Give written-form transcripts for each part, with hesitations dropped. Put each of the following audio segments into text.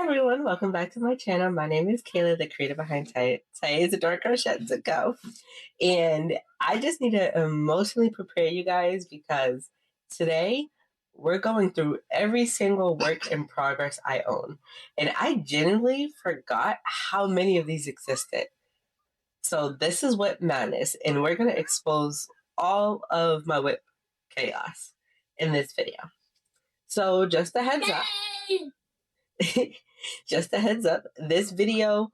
everyone, welcome back to my channel. My name is Kayla, the creator behind TiyaisAdornedCrochet to go. And I just need to emotionally prepare you guys because today we're going through every single work in progress I own. And I genuinely forgot how many of these existed. So this is WIP Madness, and we're going to expose all of my WIP chaos in this video. So just a heads up. Just a heads up, this video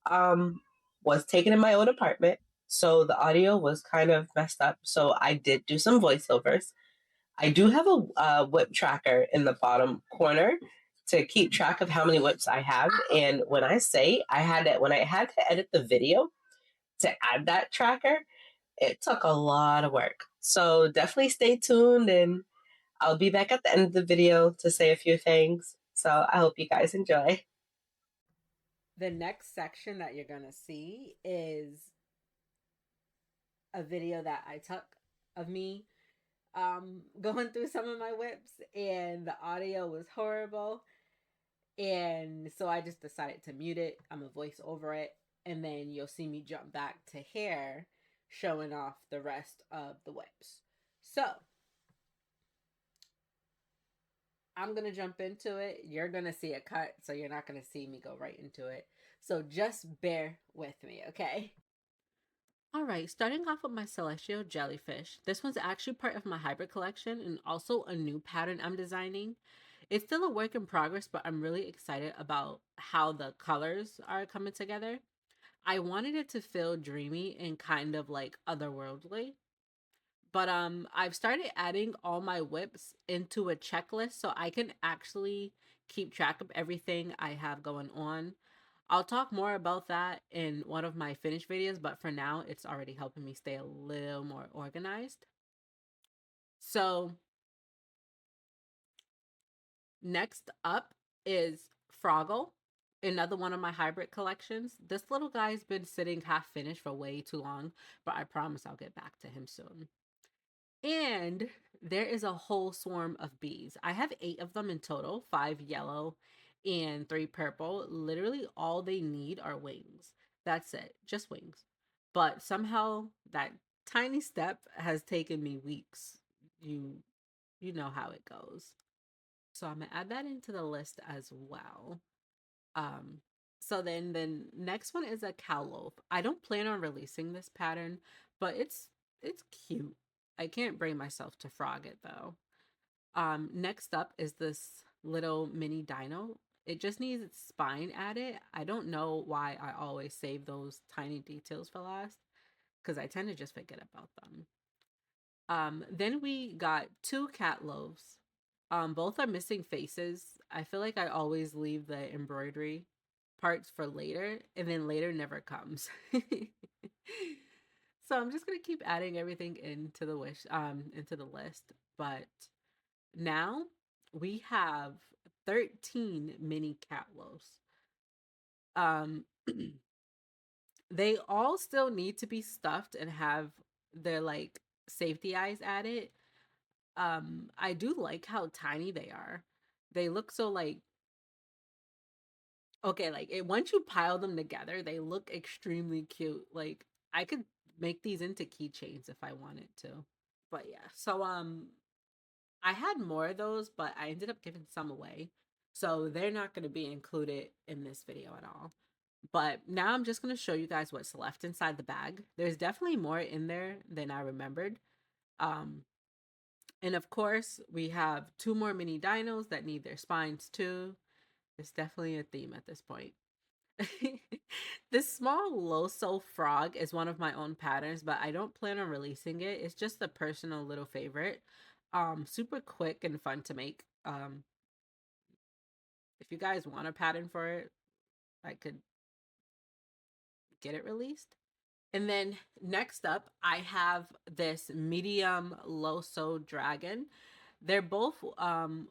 was taken in my own apartment, so the audio was kind of messed up. So I did do some voiceovers. I do have a whip tracker in the bottom corner to keep track of how many whips I have. And when I say when I had to edit the video to add that tracker, it took a lot of work. So definitely stay tuned, and I'll be back at the end of the video to say a few things. So I hope you guys enjoy. The next section that you're going to see is a video that I took of me going through some of my whips, and the audio was horrible. And so I just decided to mute it. I'm going to voice over it. And then you'll see me jump back to here, showing off the rest of the whips. So I'm going to jump into it. You're going to see a cut, so you're not going to see me go right into it. So just bear with me, okay? All right, starting off with my Celestial Jellyfish. This one's actually part of my hybrid collection and also a new pattern I'm designing. It's still a work in progress, but I'm really excited about how the colors are coming together. I wanted it to feel dreamy and kind of like otherworldly. But I've started adding all my whips into a checklist so I can actually keep track of everything I have going on. I'll talk more about that in one of my finished videos, but for now, it's already helping me stay a little more organized. So next up is Froggle, another one of my hybrid collections. This little guy's been sitting half finished for way too long, but I promise I'll get back to him soon. And there is a whole swarm of bees. I have 8 of them in total, 5 yellow and 3 purple. Literally all they need are wings. That's it, just wings. But somehow that tiny step has taken me weeks. You know how it goes. So I'm gonna add that into the list as well. Um, so then the next one is a cow loaf. I don't plan on releasing this pattern, but it's cute. I can't bring myself to frog it though. Next up is this little mini dino. It just needs its spine added. I don't know why I always save those tiny details for last, because I tend to just forget about them. Then we got 2 cat loaves. Both are missing faces. I feel like I always leave the embroidery parts for later, and then later never comes. So I'm just gonna keep adding everything into the into the list. But now we have 13 mini cat loaves. Um, they all still need to be stuffed and have their like safety eyes added. I do like how tiny they are. They look so like okay, like it, once you pile them together, they look extremely cute. Like I could make these into keychains if I wanted to. But yeah, so I had more of those, but I ended up giving some away. So they're not going to be included in this video at all. But now I'm just going to show you guys what's left inside the bag. There's definitely more in there than I remembered. Um, and of course, we have 2 more mini dinos that need their spines too. It's definitely a theme at this point. This small Loso frog is one of my own patterns, but I don't plan on releasing it. It's just a personal little favorite. Super quick and fun to make. If you guys want a pattern for it, I could get it released. And then next up, I have this medium Loso dragon. They're both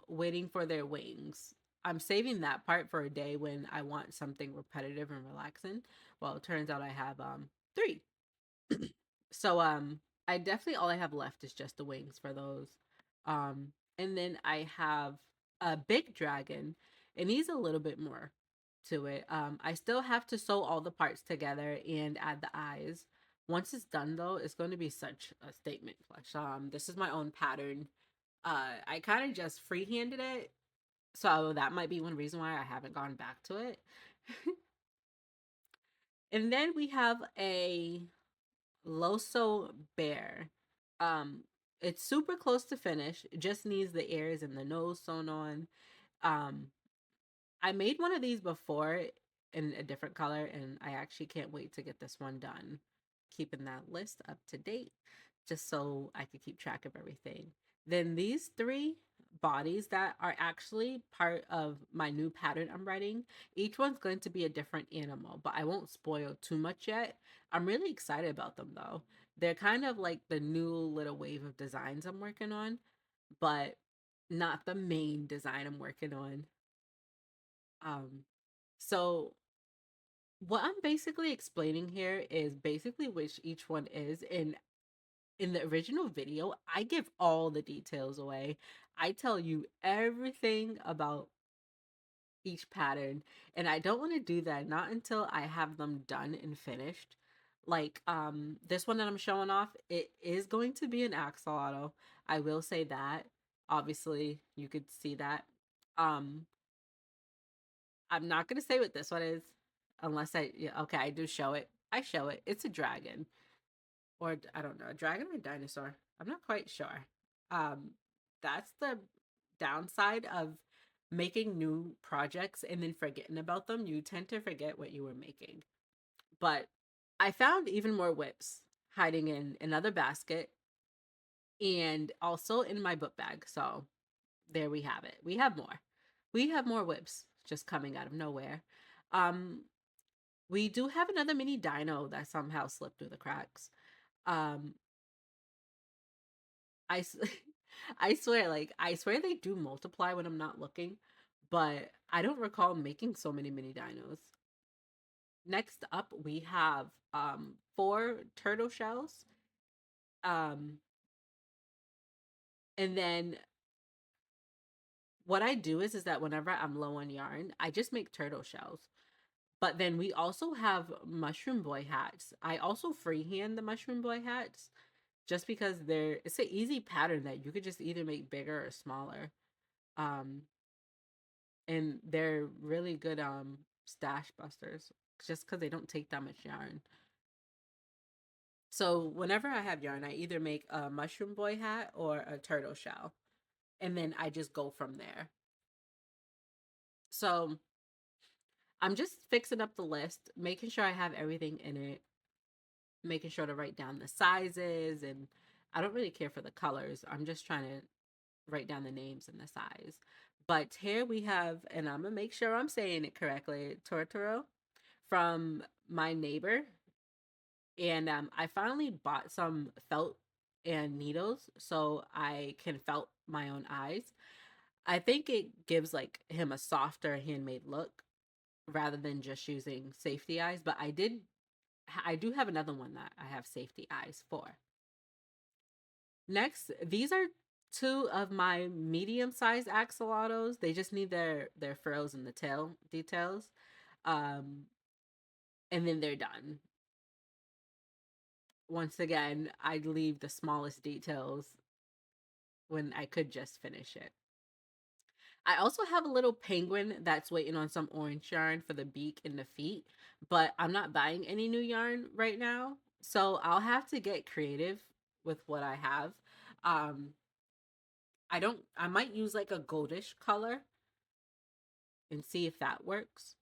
waiting for their wings. I'm saving that part for a day when I want something repetitive and relaxing. Well, it turns out I have 3. So I definitely all I have left is just the wings for those. And then I have a big dragon, and he's a little bit more to it. I still have to sew all the parts together and add the eyes. Once it's done though, it's going to be such a statement plush. This is my own pattern. I kind of just freehanded it, so that might be one reason why I haven't gone back to it. And then we have a Loso Bear. Um, it's super close to finish. It just needs the ears and the nose sewn on. Um, I made one of these before in a different color, and I actually can't wait to get this one done. Keeping that list up to date just so I could keep track of everything. Then these three bodies that are actually part of my new pattern I'm writing, each one's going to be a different animal, but I won't spoil too much yet. I'm really excited about them though. They're kind of like the new little wave of designs I'm working on, but not the main design I'm working on. Um, so what I'm basically explaining here is basically which each one is. And in the original video, I give all the details away. I tell you everything about each pattern, and I don't want to do that not until I have them done and finished. Like this one that I'm showing off, it is going to be an axolotl. I will say that. Obviously, you could see that. Um I'm not gonna say what this one is, unless yeah, okay, I do show it. I show it. It's a dragon, or I don't know, a dragon or a dinosaur. I'm not quite sure. Um, that's the downside of making new projects and then forgetting about them. You tend to forget what you were making. But I found even more whips hiding in another basket and also in my book bag. So there we have it. We have more. We have more whips just coming out of nowhere. Um, we do have another mini dino that somehow slipped through the cracks. Um, I, I swear, like, I swear they do multiply when I'm not looking, but I don't recall making so many mini dinos. Next up, we have 4 turtle shells. Um, and then what I do is that whenever I'm low on yarn, I just make turtle shells. But then we also have Mushroom Boy hats. I also freehand the Mushroom Boy hats just because it's an easy pattern that you could just either make bigger or smaller. Um, and they're really good stash busters just because they don't take that much yarn. So whenever I have yarn, I either make a Mushroom Boy hat or a turtle shell, and then I just go from there. So I'm just fixing up the list, making sure I have everything in it, making sure to write down the sizes, and I don't really care for the colors. I'm just trying to write down the names and the size. But here we have, and I'm gonna make sure I'm saying it correctly, Tortoro from my neighbor. And I finally bought some felt and needles so I can felt my own eyes. I think it gives like him a softer handmade look rather than just using safety eyes, but I do have another one that I have safety eyes for. Next, these are 2 of my medium-sized axolotls. They just need their frills and the tail details. Um, and then they're done. Once again, I'd leave the smallest details when I could just finish it. I also have a little penguin that's waiting on some orange yarn for the beak and the feet, but I'm not buying any new yarn right now. So I'll have to get creative with what I have. Um, I might use like a goldish color and see if that works.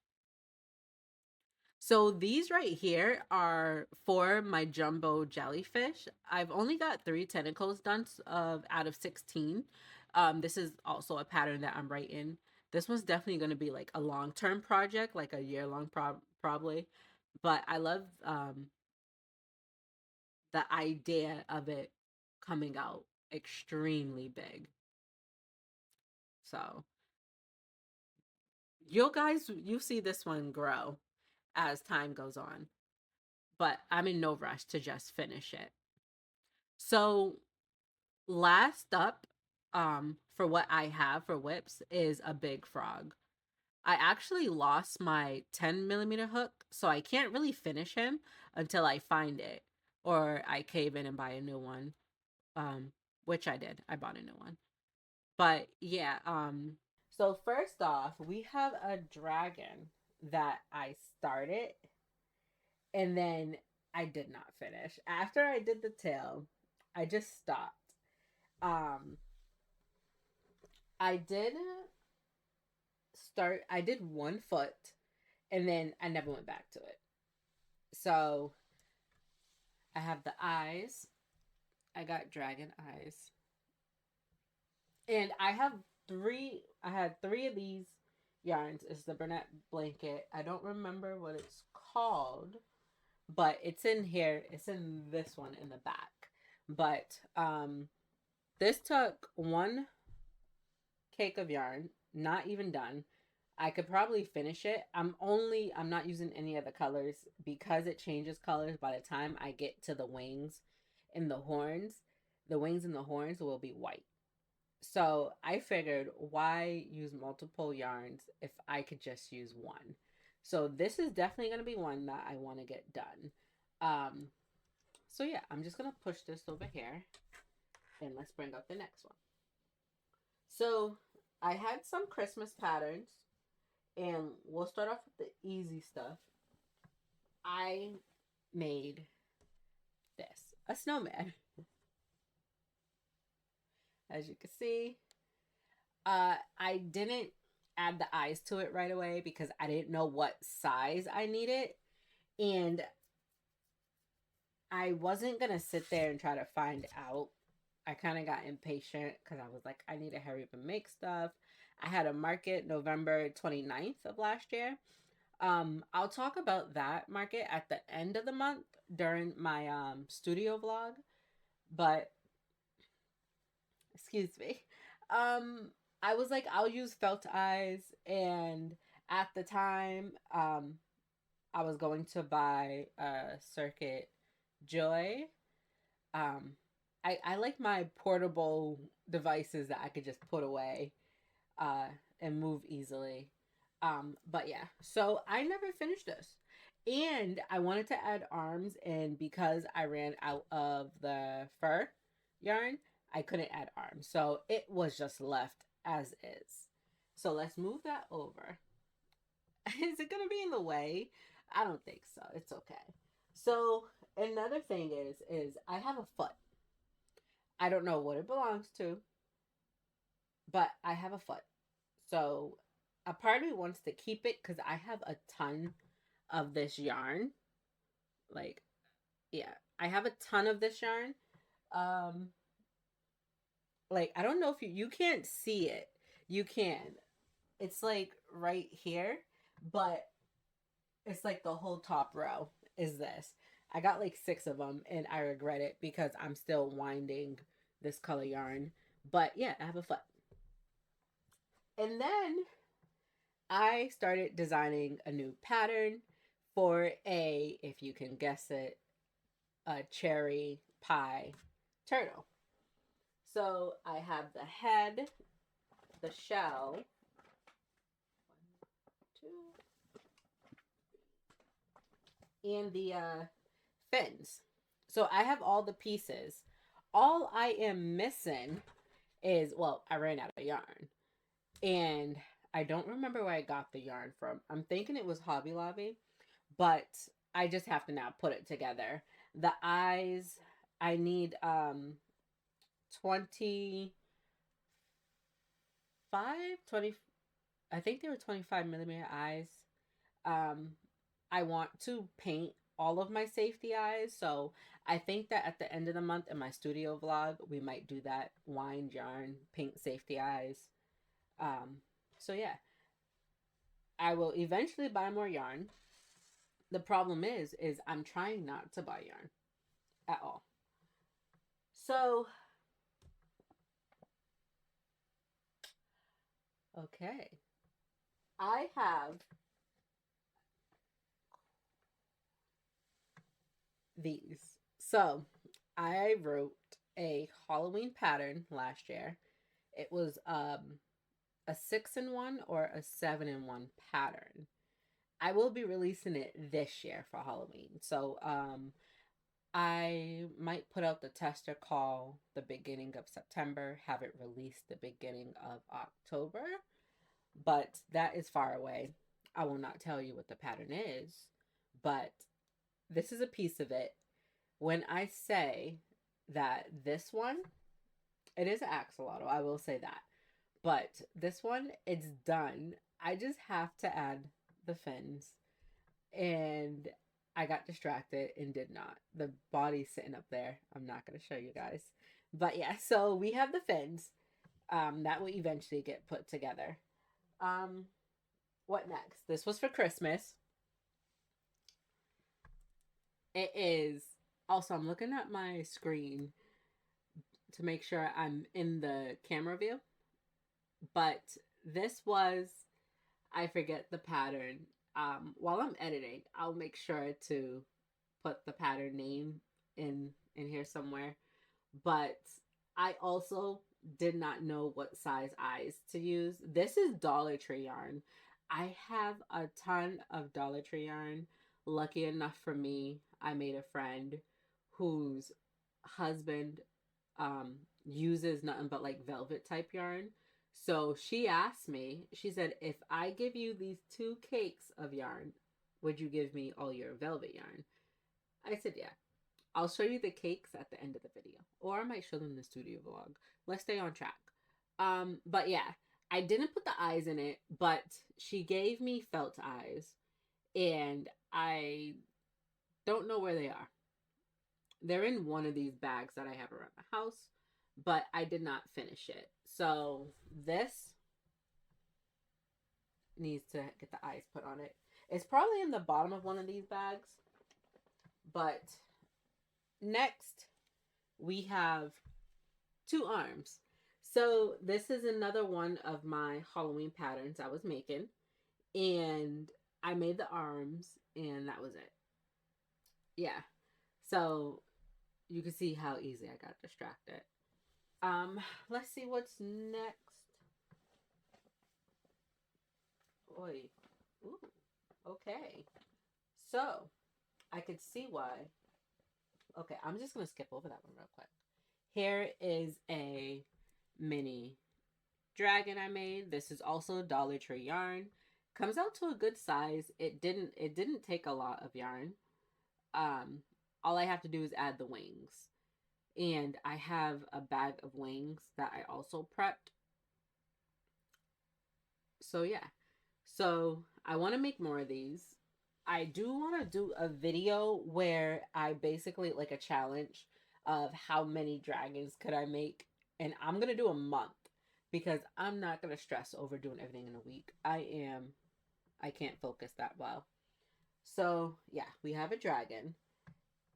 So these right here are for my jumbo jellyfish. I've only got 3 tentacles done out of 16. This is also a pattern that I'm writing. This one's definitely going to be like a long-term project, like a year-long probably. But I love the idea of it coming out extremely big. So you see this one grow as time goes on. But I'm in no rush to just finish it. So last up, for what I have for whips is a big frog. I actually lost my 10mm hook, so I can't really finish him until I find it or I cave in and buy a new one. Which I did. I bought a new one. But yeah, so first off, we have a dragon that I started and then I did not finish. After I did the tail, I just stopped. Um I did I did 1 foot and then I never went back to it. So I have the eyes. I got dragon eyes. And I had 3 of these yarns. It's the Burnett blanket. I don't remember what it's called, but it's in here. It's in this one in the back. But this took 1 cake of yarn, not even done. I could probably finish it. I'm not using any of the colors because it changes colors by the time I get to the wings and the horns. The wings and the horns will be white. So I figured, why use multiple yarns if I could just use one? So this is definitely going to be one that I want to get done. So yeah, I'm just going to push this over here and let's bring up the next one. So I had some Christmas patterns and we'll start off with the easy stuff. I made this, a snowman. As you can see, I didn't add the eyes to it right away because I didn't know what size I needed. And I wasn't going to sit there and try to find out. I kind of got impatient because I was like, I need to hurry up and make stuff. I had a market November 29th of last year. I'll talk about that market at the end of the month during my studio vlog. But excuse me. I was like, I'll use felt eyes, and at the time, I was going to buy a Circuit Joy. Um, I like my portable devices that I could just put away uh, and move easily. But yeah, so I never finished this. And I wanted to add arms, and because I ran out of the fur yarn, I couldn't add arms. So it was just left as is. So let's move that over. Is it going to be in the way? I don't think so. It's okay. So another thing is I have a foot. I don't know what it belongs to, but I have a foot. So a part of me wants to keep it because I have a ton of this yarn. Like, yeah, I have a ton of this yarn. Um, like I don't know if you can't see it. You can. It's like right here, but it's like the whole top row is this. I got like 6 of them and I regret it because I'm still winding this color yarn. But yeah, I have a foot. And then I started designing a new pattern for a, if you can guess it, a cherry pie turtle. So I have the head, the shell, 1, 2, and the fins. So I have all the pieces. All I am missing is, well, I ran out of yarn. And I don't remember where I got the yarn from. I'm thinking it was Hobby Lobby, but I just have to now put it together. The eyes, I need 25, 20, I think they were 25mm eyes. Um, I want to paint all of my safety eyes. So I think that at the end of the month in my studio vlog, we might do that. Wind yarn, paint safety eyes. So yeah, I will eventually buy more yarn. The problem is I'm trying not to buy yarn at all. So, okay. I have these. So, I wrote a Halloween pattern last year. It was a 6-in-1 or a 7-in-1 pattern. I will be releasing it this year for Halloween. So I might put out the tester call the beginning of September, have it released the beginning of October, but that is far away. I will not tell you what the pattern is, but this is a piece of it. When I say that this one, it is an axolotl, I will say that. But this one, it's done. I just have to add the fins. And I got distracted and did not. The body's sitting up there. I'm not going to show you guys. But yeah, so we have the fins. That will eventually get put together. What next? This was for Christmas. It is. Also, I'm looking at my screen to make sure I'm in the camera view. But this was, I forget the pattern. While I'm editing, I'll make sure to put the pattern name in here somewhere. But I also did not know what size eyes to use. This is Dollar Tree yarn. I have a ton of Dollar Tree yarn. Lucky enough for me, I made a friend whose husband uses nothing but like velvet type yarn. So she asked me, she said, if I give you these 2 cakes of yarn, would you give me all your velvet yarn? I said, yeah. I'll show you the cakes at the end of the video. Or I might show them in the studio vlog. Let's stay on track. But yeah, I didn't put the eyes in it, but she gave me felt eyes. And I don't know where they are. They're in one of these bags that I have around the house, but I did not finish it. So this needs to get the eyes put on it. It's probably in the bottom of one of these bags. But next, we have 2 arms. So this is another one of my Halloween patterns I was making. And I made the arms, and that was it. Yeah. So you can see how easy I got distracted. Let's see what's next. Oi. Ooh. Okay. So I could see why. Okay, I'm just gonna skip over that one real quick. Here is a mini dragon I made. This is also Dollar Tree yarn. Comes out to a good size. It didn't take a lot of yarn. All I have to do is add the wings. And I have a bag of wings that I also prepped. So yeah. So I want to make more of these. I do want to do a video where I basically like a challenge of how many dragons could I make. And I'm going to do a month because I'm not going to stress over doing everything in a week. I can't focus that well. So yeah, we have a dragon.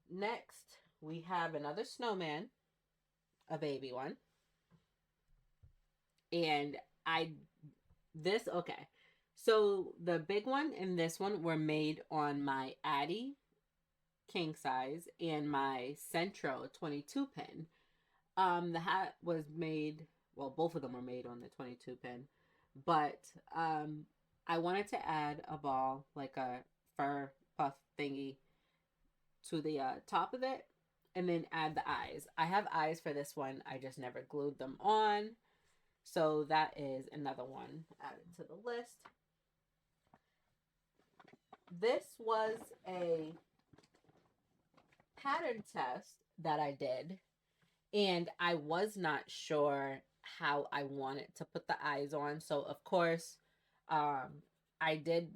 Next, we have another snowman, a baby one. And okay. So the big one and this one were made on my Addy king size and my Centro 22 pin. The hat was made, well, both of them were made on the 22 pin, but I wanted to add a ball, like a fur puff thingy, to the top of it, and then add the eyes. I have eyes for this one. I just never glued them on. So that is another one added to the list. This was a pattern test that I did, and I was not sure how I wanted to put the eyes on. So of course, I did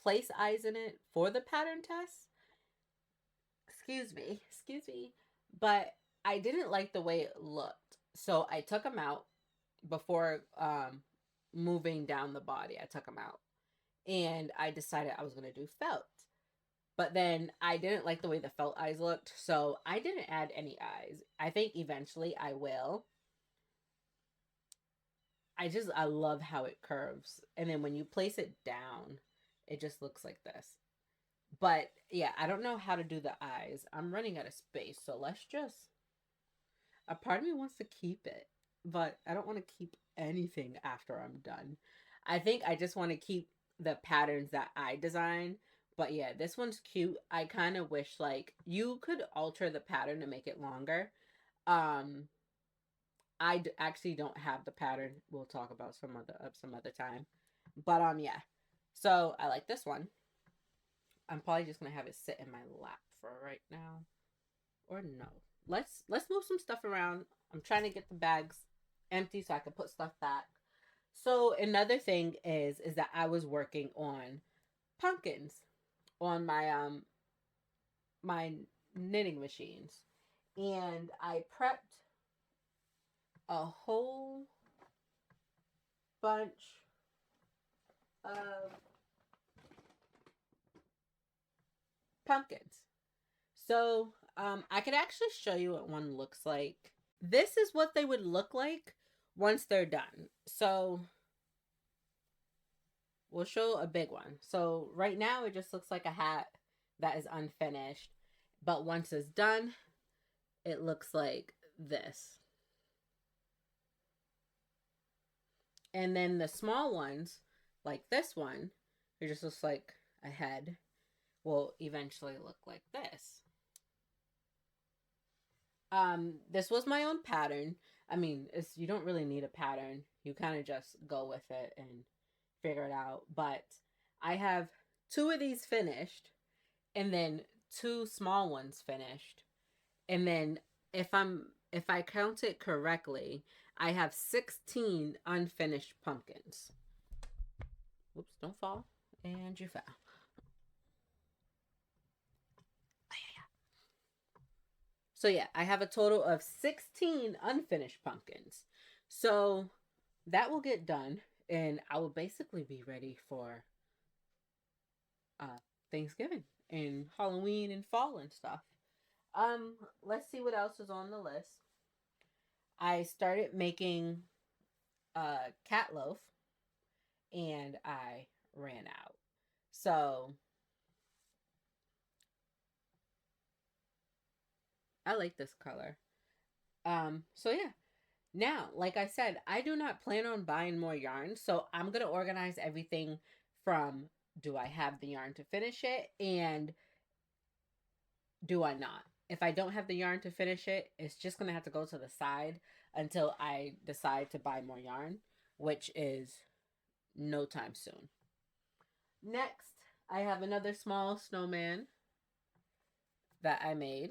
place eyes in it for the pattern test. Excuse me. But I didn't like the way it looked. So I took them out before moving down the body. I took them out. And I decided I was going to do felt. But then I didn't like the way the felt eyes looked, so I didn't add any eyes. I think eventually I will. I love how it curves. And then when you place it down, it just looks like this. But yeah, I don't know how to do the eyes. I'm running out of space, so let's just... A part of me wants to keep it, but I don't want to keep anything after I'm done. I think I just want to keep the patterns that I design. But yeah, this one's cute. I kind of wish like you could alter the pattern to make it longer. Um, actually don't have the pattern. We'll talk about some other time. But yeah. So I like this one. I'm probably just gonna have it sit in my lap for right now. Or no. Let's move some stuff around. I'm trying to get the bags empty so I can put stuff back. So another thing is that I was working on pumpkins on my knitting machines. And I prepped a whole bunch of pumpkins. So I could actually show you what one looks like. This is what they would look like once they're done. So we'll show a big one. So right now it just looks like a hat that is unfinished. But once it's done, it looks like this. And then the small ones, like this one, it just looks like a head, will eventually look like this. This was my own pattern. I mean, you don't really need a pattern. You kind of just go with it and figure it out. But I have 2 of these finished and then 2 small ones finished. And then if I count it correctly, I have 16 unfinished pumpkins. Whoops, don't fall. And you fell. So yeah, I have a total of 16 unfinished pumpkins. So that will get done and I will basically be ready for Thanksgiving and Halloween and fall and stuff. Let's see what else is on the list. I started making a cat loaf and I ran out. So I like this color. So yeah. Now, like I said, I do not plan on buying more yarn, so I'm going to organize everything from do I have the yarn to finish it and do I not? If I don't have the yarn to finish it, it's just going to have to go to the side until I decide to buy more yarn, which is no time soon. Next, I have another small snowman that I made.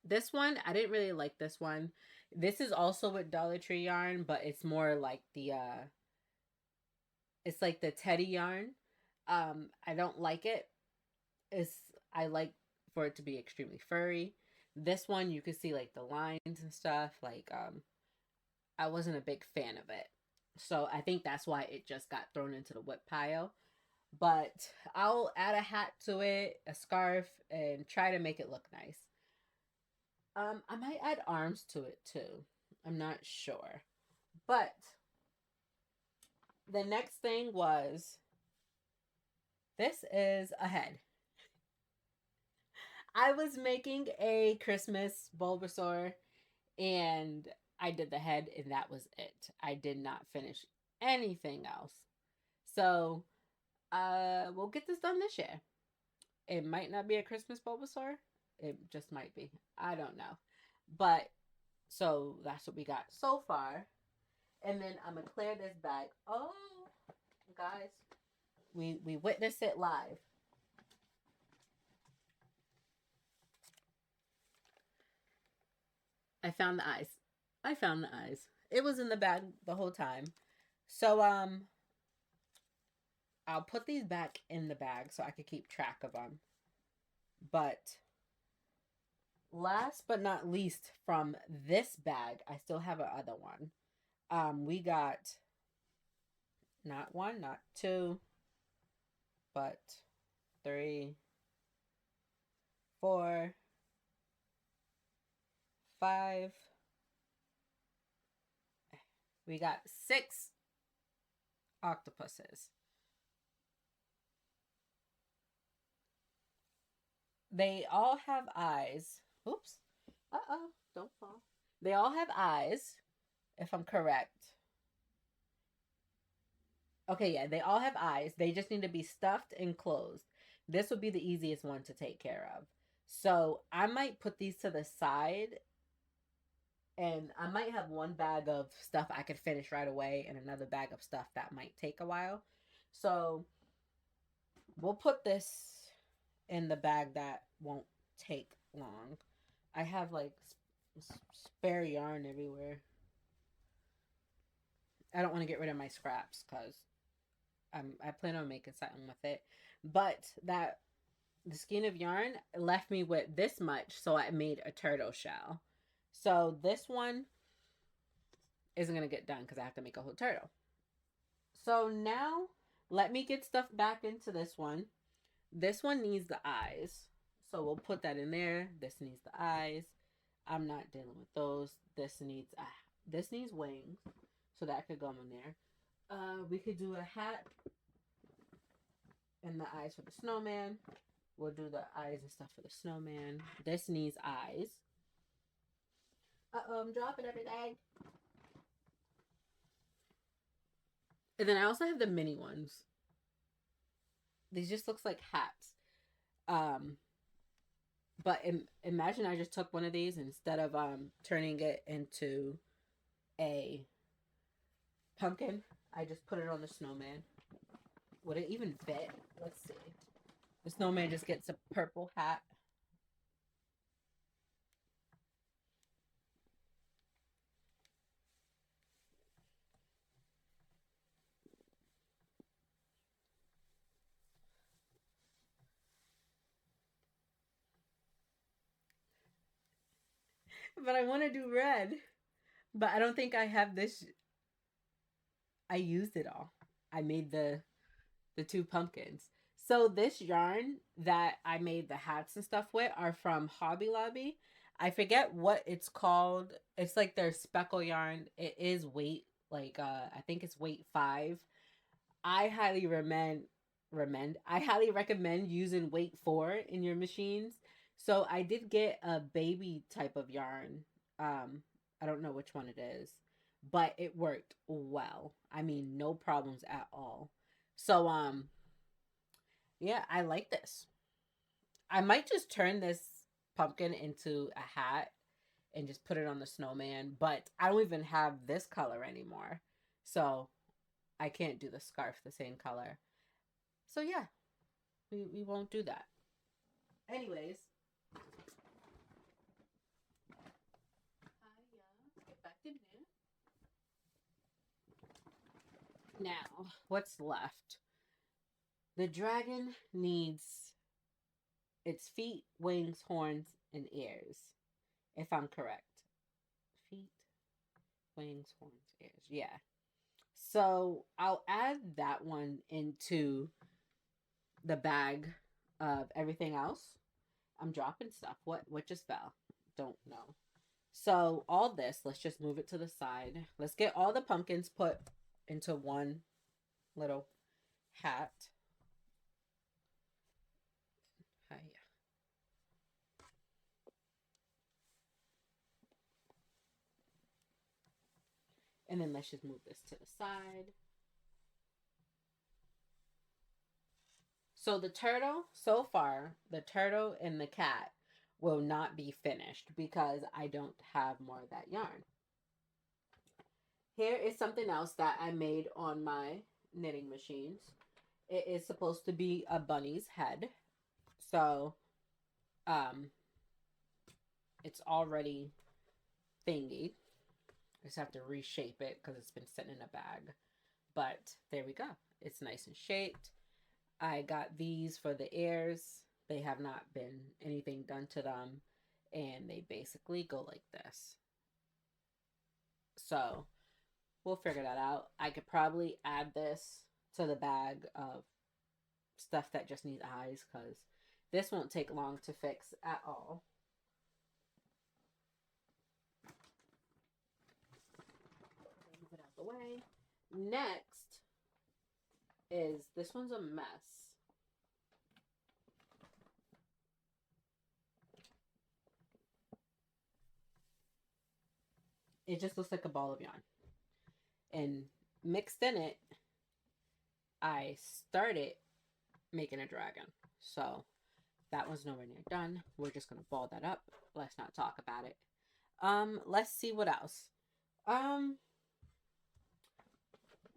This one, I didn't really like this one. This is also with Dollar Tree yarn, but it's more like it's like the teddy yarn. I don't like it. I like for it to be extremely furry. This one you can see like the lines and stuff. Like I wasn't a big fan of it. So I think that's why it just got thrown into the WIP pile. But I'll add a hat to it, a scarf, and try to make it look nice. I might add arms to it too. I'm not sure. But the next thing was this is a head. I was making a Christmas Bulbasaur and I did the head and that was it. I did not finish anything else. So, we'll get this done this year. It might not be a Christmas Bulbasaur. It just might be. I don't know. But so that's what we got so far. And then I'm gonna clear this bag. Oh, guys, we witnessed it live. I found the eyes. I found the eyes. It was in the bag the whole time. So I'll put these back in the bag so I can keep track of them. But last but not least, from this bag, I still have another one. We got not one, not two, but 3, 4, 5. We got 6 octopuses. They all have eyes. Oops. Uh-oh, don't fall. They all have eyes, if I'm correct. Okay, yeah, they all have eyes. They just need to be stuffed and closed. This would be the easiest one to take care of. So I might put these to the side, and I might have one bag of stuff I could finish right away and another bag of stuff that might take a while. So we'll put this in the bag that won't take long. I have like spare yarn everywhere. I don't want to get rid of my scraps because I plan on making something with it. But that the skein of yarn left me with this much, so I made a turtle shell. So this one isn't gonna get done because I have to make a whole turtle. So now let me get stuff back into this one. This one needs the eyes, so we'll put that in there. This needs the eyes. I'm not dealing with those. This needs wings, so that could go in there. We could do a hat and the eyes for the snowman. We'll do the eyes and stuff for the snowman. This needs eyes. I'm dropping everything. And then I also have the mini ones. These just looks like hats. But imagine I just took one of these instead of turning it into a pumpkin. I just put it on the snowman. Would it even fit? Let's see. The snowman just gets a purple hat. But I want to do red. But I don't think I have this. I used it all. I made the two pumpkins. So this yarn that I made the hats and stuff with are from Hobby Lobby. I forget what it's called. It's like their speckle yarn. It is weight, like I think it's weight 5. I highly recommend using weight 4 in your machines. So I did get a baby type of yarn. I don't know which one it is, but it worked well. I mean, no problems at all. So yeah, I like this. I might just turn this pumpkin into a hat and just put it on the snowman, but I don't even have this color anymore. So I can't do the scarf the same color. So yeah, we won't do that. Anyways, get back in there. Now, what's left? The dragon needs its feet, wings, horns, and ears, if I'm correct. Feet, wings, horns, ears. Yeah. So I'll add that one into the bag of everything else. I'm dropping stuff. What just fell? Don't know. So all this, let's just move it to the side. Let's get all the pumpkins put into one little hat. Hiya. And then let's just move this to the side. So the turtle, so far, the turtle and the cat will not be finished because I don't have more of that yarn. Here is something else that I made on my knitting machines. It is supposed to be a bunny's head. So, it's already thingy. I just have to reshape it because it's been sitting in a bag. But there we go. It's nice and shaped. I got these for the ears. They have not been anything done to them. And they basically go like this. So we'll figure that out. I could probably add this to the bag of stuff that just needs eyes because this won't take long to fix at all. Move it out the way. Next is this one's a mess. it just looks like a ball of yarn. And mixed in it, I started making a dragon. So that one's nowhere near done. We're just gonna ball that up. Let's not talk about it. Let's see what else.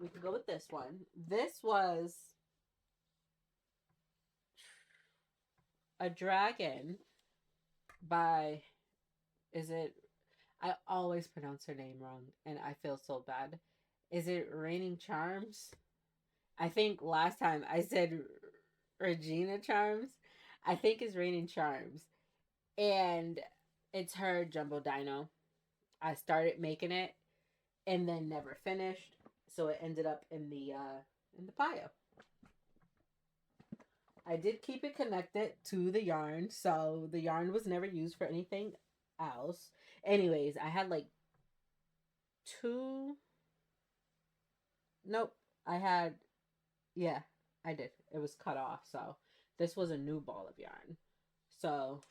We could go with this one. This was a dragon by, is it, I always pronounce her name wrong and I feel so bad. Is it Raining Charms? I think last time I said Regina Charms. I think it's Raining Charms. And it's her jumbo dino. I started making it and then never finished. So it ended up in the pile. I did keep it connected to the yarn, so the yarn was never used for anything else. Anyways, I had like two. Nope. I had, yeah, I did. It was cut off, so this was a new ball of yarn. So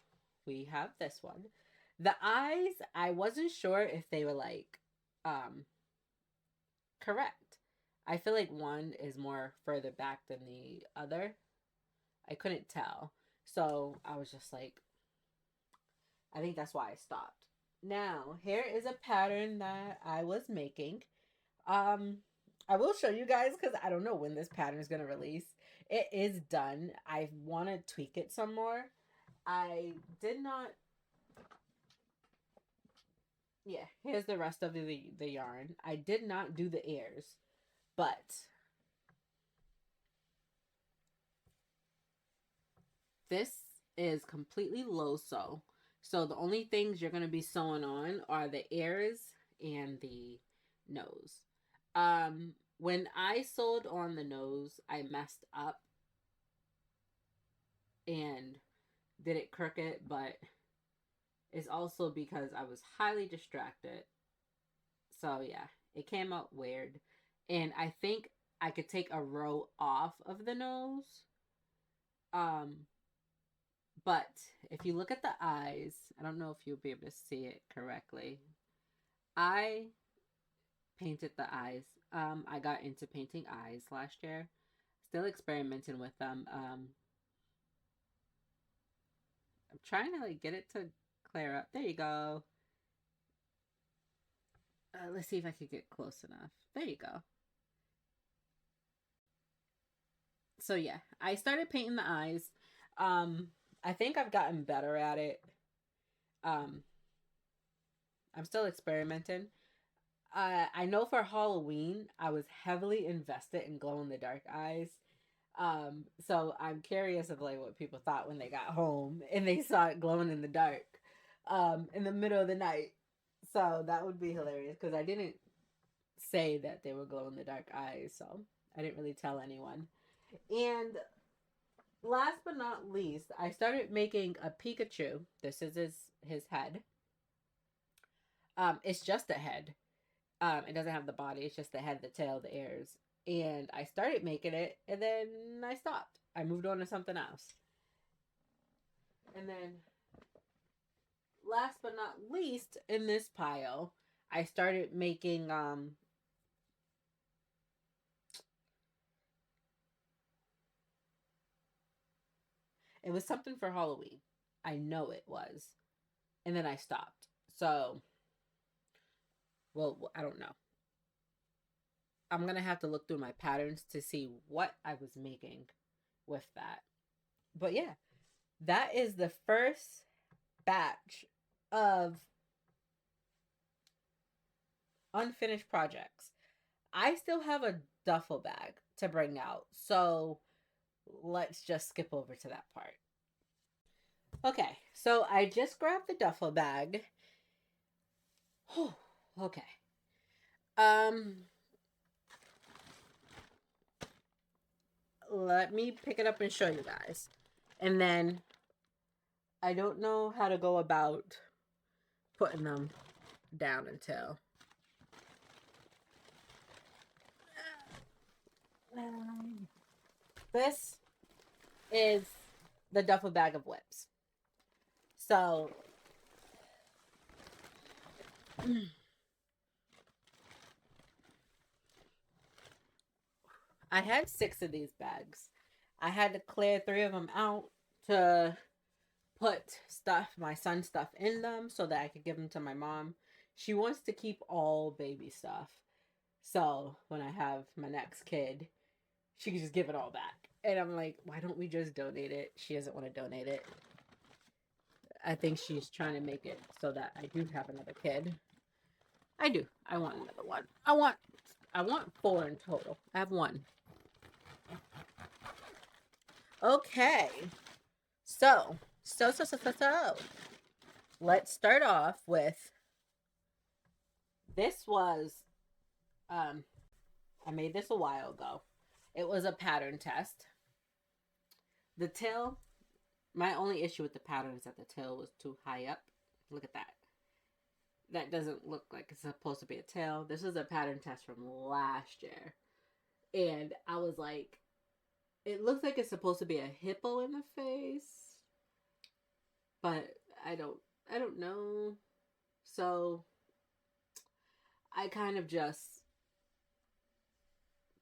we have this one. The eyes, I wasn't sure if they were like correct. I feel like one is more further back than the other. I couldn't tell. So I was just like, I think that's why I stopped. Now, here is a pattern that I was making. I will show you guys because I don't know when this pattern is going to release. It is done. I want to tweak it some more. I did not. Yeah, here's the rest of the yarn. I did not do the ears, but this is completely low sew. So the only things you're going to be sewing on are the ears and the nose. When I sewed on the nose, I messed up and did it crooked, but it's also because I was highly distracted. So yeah, it came out weird. And I think I could take a row off of the nose. But if you look at the eyes, I don't know if you'll be able to see it correctly. I painted the eyes. I got into painting eyes last year. Still experimenting with them. I'm trying to like get it to clear up. There you go. Let's see if I could get close enough. There you go. So yeah, I started painting the eyes. I think I've gotten better at it. I'm still experimenting. I know for Halloween, I was heavily invested in glow in the dark eyes. So I'm curious of like what people thought when they got home and they saw it glowing in the dark, in the middle of the night. So that would be hilarious because I didn't say that they were glow in the dark eyes, so I didn't really tell anyone. And last but not least, I started making a Pikachu. This is his head. It's just a head. It doesn't have the body. It's just the head, the tail, the ears. And I started making it, and then I stopped. I moved on to something else. And then, last but not least, in this pile, I started making it was something for Halloween. I know it was. And then I stopped. So, well, I don't know. I'm going to have to look through my patterns to see what I was making with that. But yeah, that is the first batch of unfinished projects. I still have a duffel bag to bring out. So let's just skip over to that part. Okay, so I just grabbed the duffel bag. Okay. Let me pick it up and show you guys. And then I don't know how to go about putting them down until this is the duffel bag of WIPs. So I had 6 of these bags. I had to clear 3 of them out to put stuff, my son's stuff in them so that I could give them to my mom. She wants to keep all baby stuff. So when I have my next kid, she can just give it all back. And I'm like, why don't we just donate it? She doesn't want to donate it. I think she's trying to make it so that I do have another kid. I do. I want another one. I want 4 in total. I have 1. Okay. So. Let's start off with this was I made this a while ago. It was a pattern test. The tail, my only issue with the pattern is that the tail was too high up. Look at that. That doesn't look like it's supposed to be a tail. This is a pattern test from last year. And I was like, it looks like it's supposed to be a hippo in the face. But I don't know. So I kind of just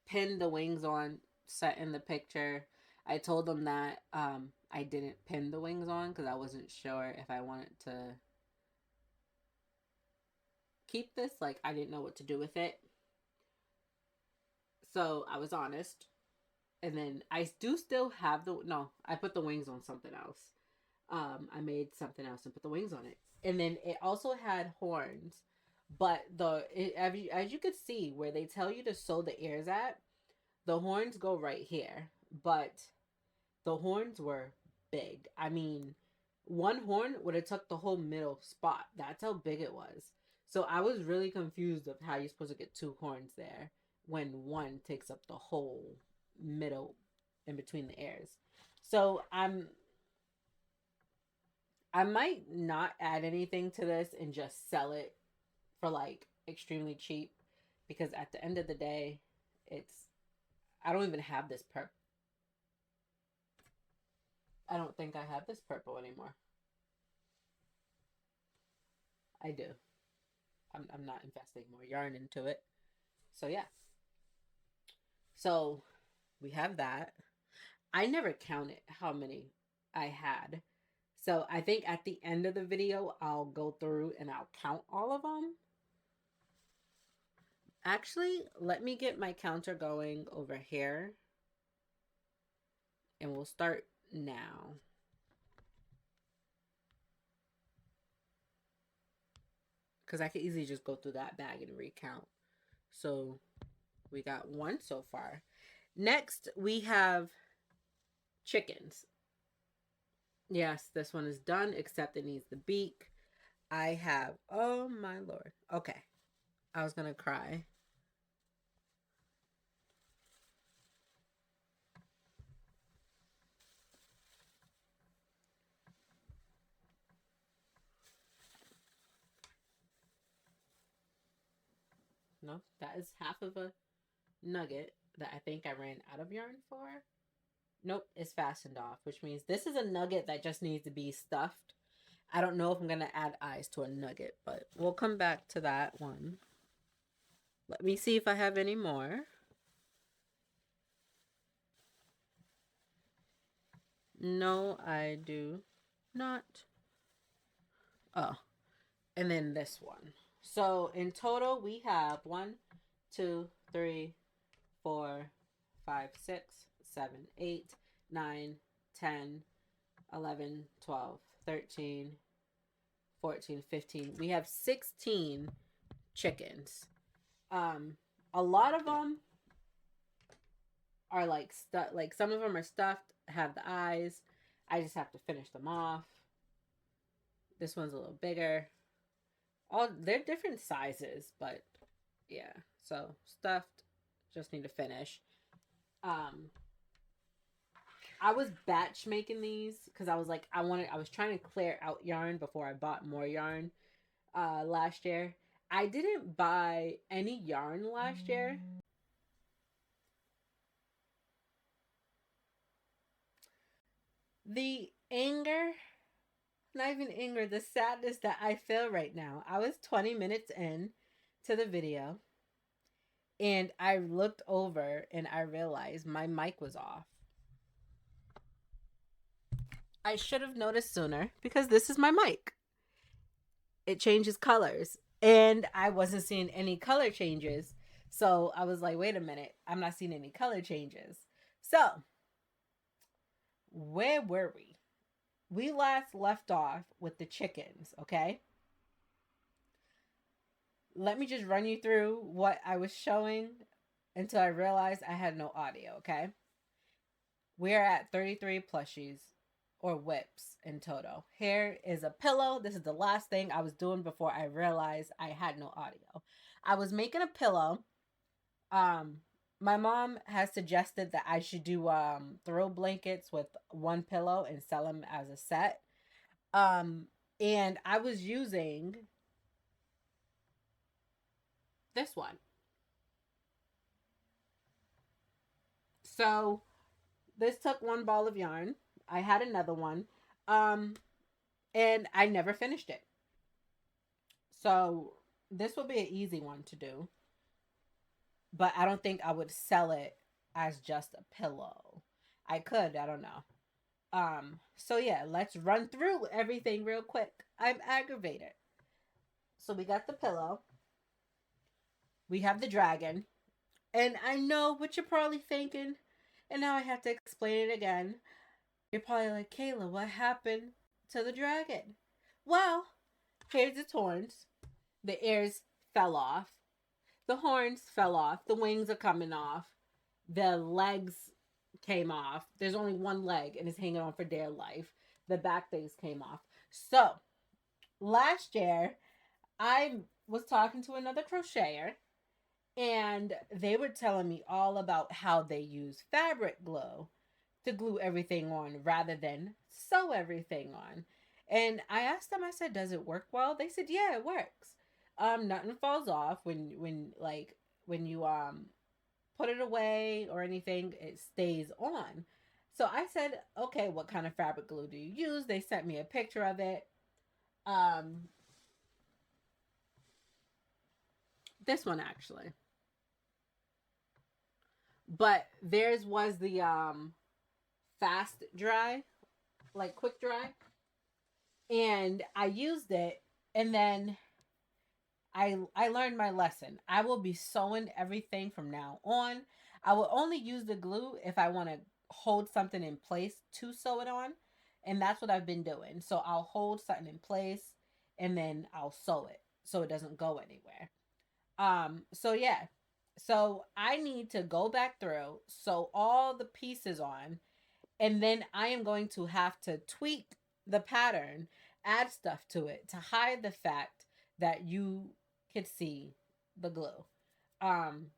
pinned the wings on, set in the picture. I told them that I didn't pin the wings on because I wasn't sure if I wanted to keep this. Like, I didn't know what to do with it. So I was honest. And then I do still have I put the wings on something else. I made something else and put the wings on it. And then it also had horns. But as you could see where they tell you to sew the ears at, the horns go right here. But the horns were big. I mean, one horn would have took the whole middle spot. That's how big it was. So I was really confused of how you're supposed to get 2 horns there when one takes up the whole middle in between the ears. So I might not add anything to this and just sell it for like extremely cheap because at the end of the day, I don't even have this purple. I don't think I have this purple anymore. I do. I'm not investing more yarn into it. So yeah. So we have that. I never counted how many I had. So I think at the end of the video, I'll go through and I'll count all of them. Actually, let me get my counter going over here. And we'll start now. Because I could easily just go through that bag and recount. So we got 1 so far. Next, we have chickens. Yes, this one is done, except it needs the beak. I have, oh my lord. Okay. I was going to cry. No, that is half of a nugget that I think I ran out of yarn for. Nope, it's fastened off, which means this is a nugget that just needs to be stuffed. I don't know if I'm going to add eyes to a nugget, but we'll come back to that one. Let me see if I have any more. No, I do not. Oh, and then this one. So in total, we have 1, 2, 3, 4, 5, 6, 7, 8, 9, 10, 11, 12, 13, 14, 15. We have 16 chickens. A lot of them are like some of them are stuffed, have the eyes. I just have to finish them off. This one's a little bigger. They're different sizes, but yeah. So stuffed, just need to finish. I was batch making these because I was like, I was trying to clear out yarn before I bought more yarn last year. I didn't buy any yarn last year. The anger, not even anger, the sadness that I feel right now. I was 20 minutes in to the video And I looked over and I realized my mic was off. I should have noticed sooner because this is my mic. It changes colors. And I wasn't seeing any color changes. So I was like, wait a minute, I'm not seeing any color changes. So, where were we? We last left off with the chickens, okay? Let me just run you through what I was showing until I realized I had no audio, okay? We're at 33 plushies or WIPs in total. Here is a pillow. This is the last thing I was doing before I realized I had no audio. I was making a pillow. Um, my mom has suggested that I should do throw blankets with one pillow and sell them as a set. Um, and I was using this one. So this took one ball of yarn. I had another one. Um, and I never finished it. So this would be an easy one to do, but I don't think I would sell it as just a pillow. I could, I don't know. So yeah, let's run through everything real quick. I'm aggravated. So we got the pillow. We have the dragon. And I know what you're probably thinking, and now I have to explain it again. You're probably like, Kayla, what happened to the dragon? Well, here's its horns. The ears fell off. The horns fell off. The wings are coming off. The legs came off. There's only one leg and it's hanging on for dear life. The back things came off. So, last year, I was talking to another crocheter and they were telling me all about how they use fabric glue to glue everything on rather than sew everything on. And I asked them, I said, does it work well? They said, yeah, it works. Nothing falls off when you put it away or anything, it stays on. So I said, okay, what kind of fabric glue do you use? They sent me a picture of it. Um, this one actually. But theirs was the fast dry, like quick dry. And I used it and then I learned my lesson. I will be sewing everything from now on. I will only use the glue if I want to hold something in place to sew it on. And that's what I've been doing. So I'll hold something in place and then I'll sew it so it doesn't go anywhere. So yeah. So I need to go back through, sew all the pieces on, and then I am going to have to tweak the pattern, add stuff to it to hide the fact that you could see the glue. Um,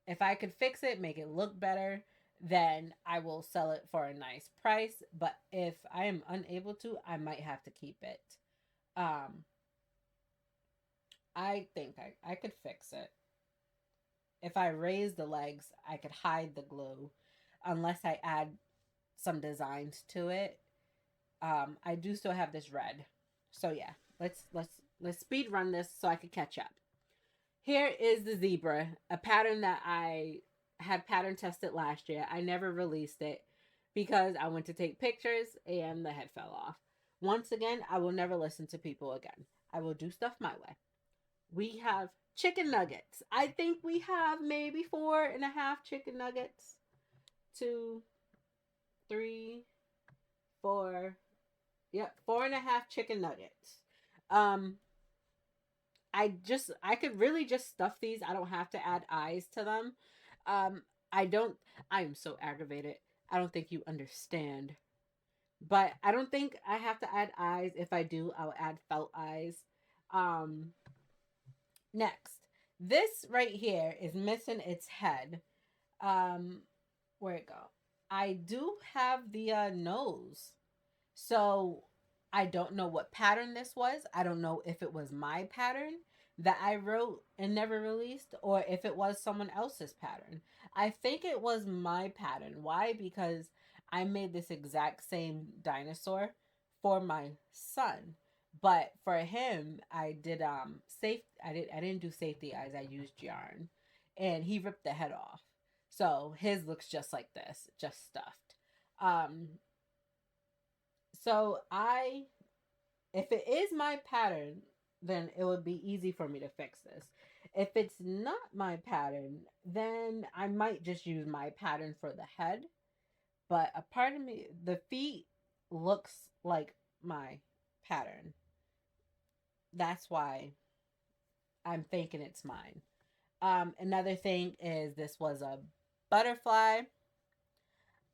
if I could fix it, make it look better, then I will sell it for a nice price. But if I am unable to, I might have to keep it. Um, I think I could fix it. If I raise the legs, I could hide the glue unless I add some designs to it. I do still have this red. So yeah, let's speed run this so I can catch up. Here is the zebra, a pattern that I had pattern tested last year. I never released it because I went to take pictures and the head fell off. Once again, I will never listen to people again. I will do stuff my way. We have chicken nuggets. I think we have maybe 4.5 chicken nuggets. 2, 3, 4. Yep, 4.5 chicken nuggets. Um, I could really just stuff these. I don't have to add eyes to them. Um, I don't. I am so aggravated. I don't think you understand. But I don't think I have to add eyes. If I do, I'll add felt eyes. Um, next, this right here is missing its head. Um, where it go? I do have the nose. So I don't know what pattern this was. I don't know if it was my pattern that I wrote and never released or if it was someone else's pattern. I think it was my pattern. Why? Because I made this exact same dinosaur for my son. But for him, I did I didn't do safety eyes. I used yarn. and he ripped the head off. So his looks just like this, just stuffed. Um, so if it is my pattern, then it would be easy for me to fix this. If it's not my pattern, then I might just use my pattern for the head. But a part of me, the feet looks like my pattern. That's why I'm thinking it's mine. Another thing is this was a butterfly.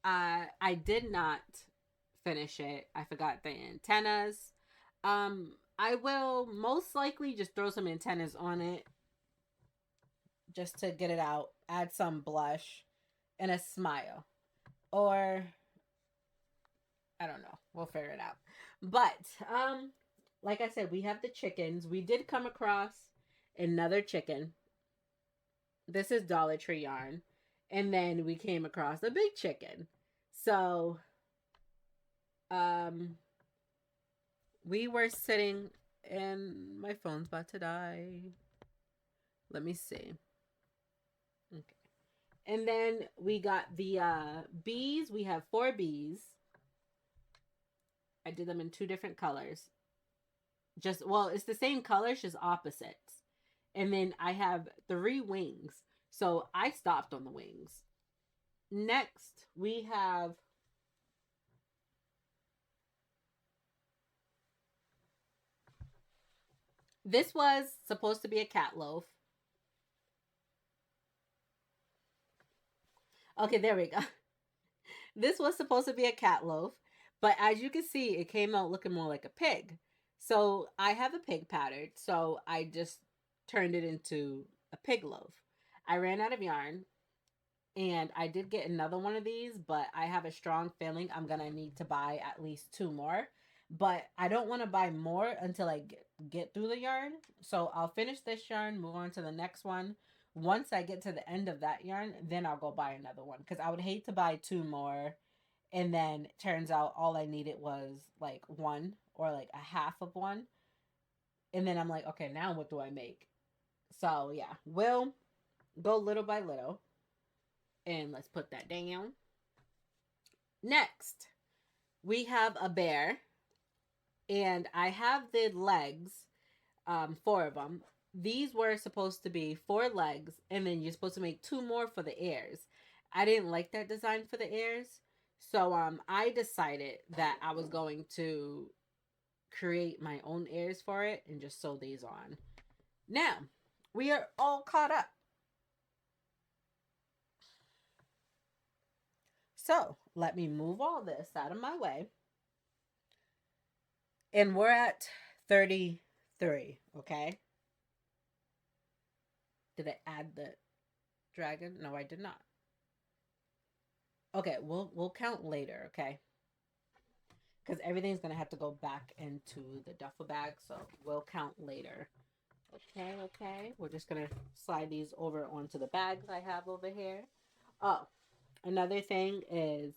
I did not finish it. I forgot the antennas. I will most likely just throw some antennas on it just to get it out. Add some blush and a smile. Or I don't know. We'll figure it out. But like I said, we have the chickens. We did come across another chicken. This is Dollar Tree yarn. And then we came across a big chicken. So we were sitting and my phone's about to die. Let me see. Okay. And then we got the bees. We have 4 bees. I did them in 2 different colors. Just, well, it's the same colors, just opposites. And then I have 3 wings. So I stopped on the wings. Next, we have this was supposed to be a cat loaf. Okay, there we go. This was supposed to be a cat loaf, but as you can see, it came out looking more like a pig. So I have a pig pattern, so I just turned it into a pig loaf. I ran out of yarn, and I did get another one of these, but I have a strong feeling I'm going to need to buy at least 2 more. But I don't want to buy more until I get through the yarn. So I'll finish this yarn, move on to the next one. Once I get to the end of that yarn, then I'll go buy another one. Because I would hate to buy 2 more. And then it turns out all I needed was like 1 or like a half of 1. And then I'm like, okay, now what do I make? So yeah, we'll go little by little. And let's put that down. Next, we have a bear. And I have the legs, 4 of them. These were supposed to be 4 legs, and then you're supposed to make 2 more for the ears. I didn't like that design for the ears, so I decided that I was going to create my own ears for it and just sew these on. Now, we are all caught up. So, let me move all this out of my way. And we're at 33, okay? Did I add the dragon? No, I did not. Okay, we'll count later, okay? Because everything's gonna have to go back into the duffel bag, so we'll count later. Okay. We're just gonna slide these over onto the bags I have over here. Oh, another thing is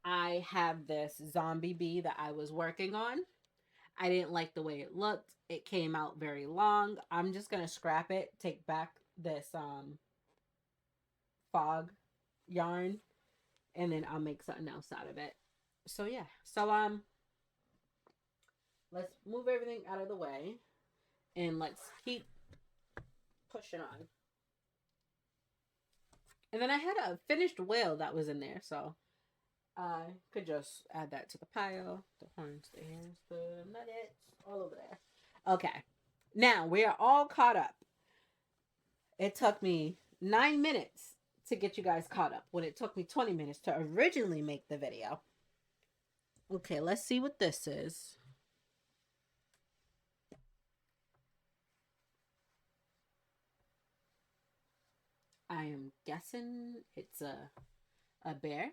I have this zombie bee that I was working on. I didn't like the way it looked. It came out very long. I'm just gonna scrap it, take back this fog yarn, and then I'll make something else out of it. So yeah. So let's move everything out of the way and let's keep pushing on. And then I had a finished whale that was in there, so I could just add that to the pile. The horns, the hairs, the nuggets, all over there. Okay. Now we are all caught up. It took me 9 minutes to get you guys caught up when it took me 20 minutes to originally make the video. Okay, let's see what this is. I am guessing it's a bear.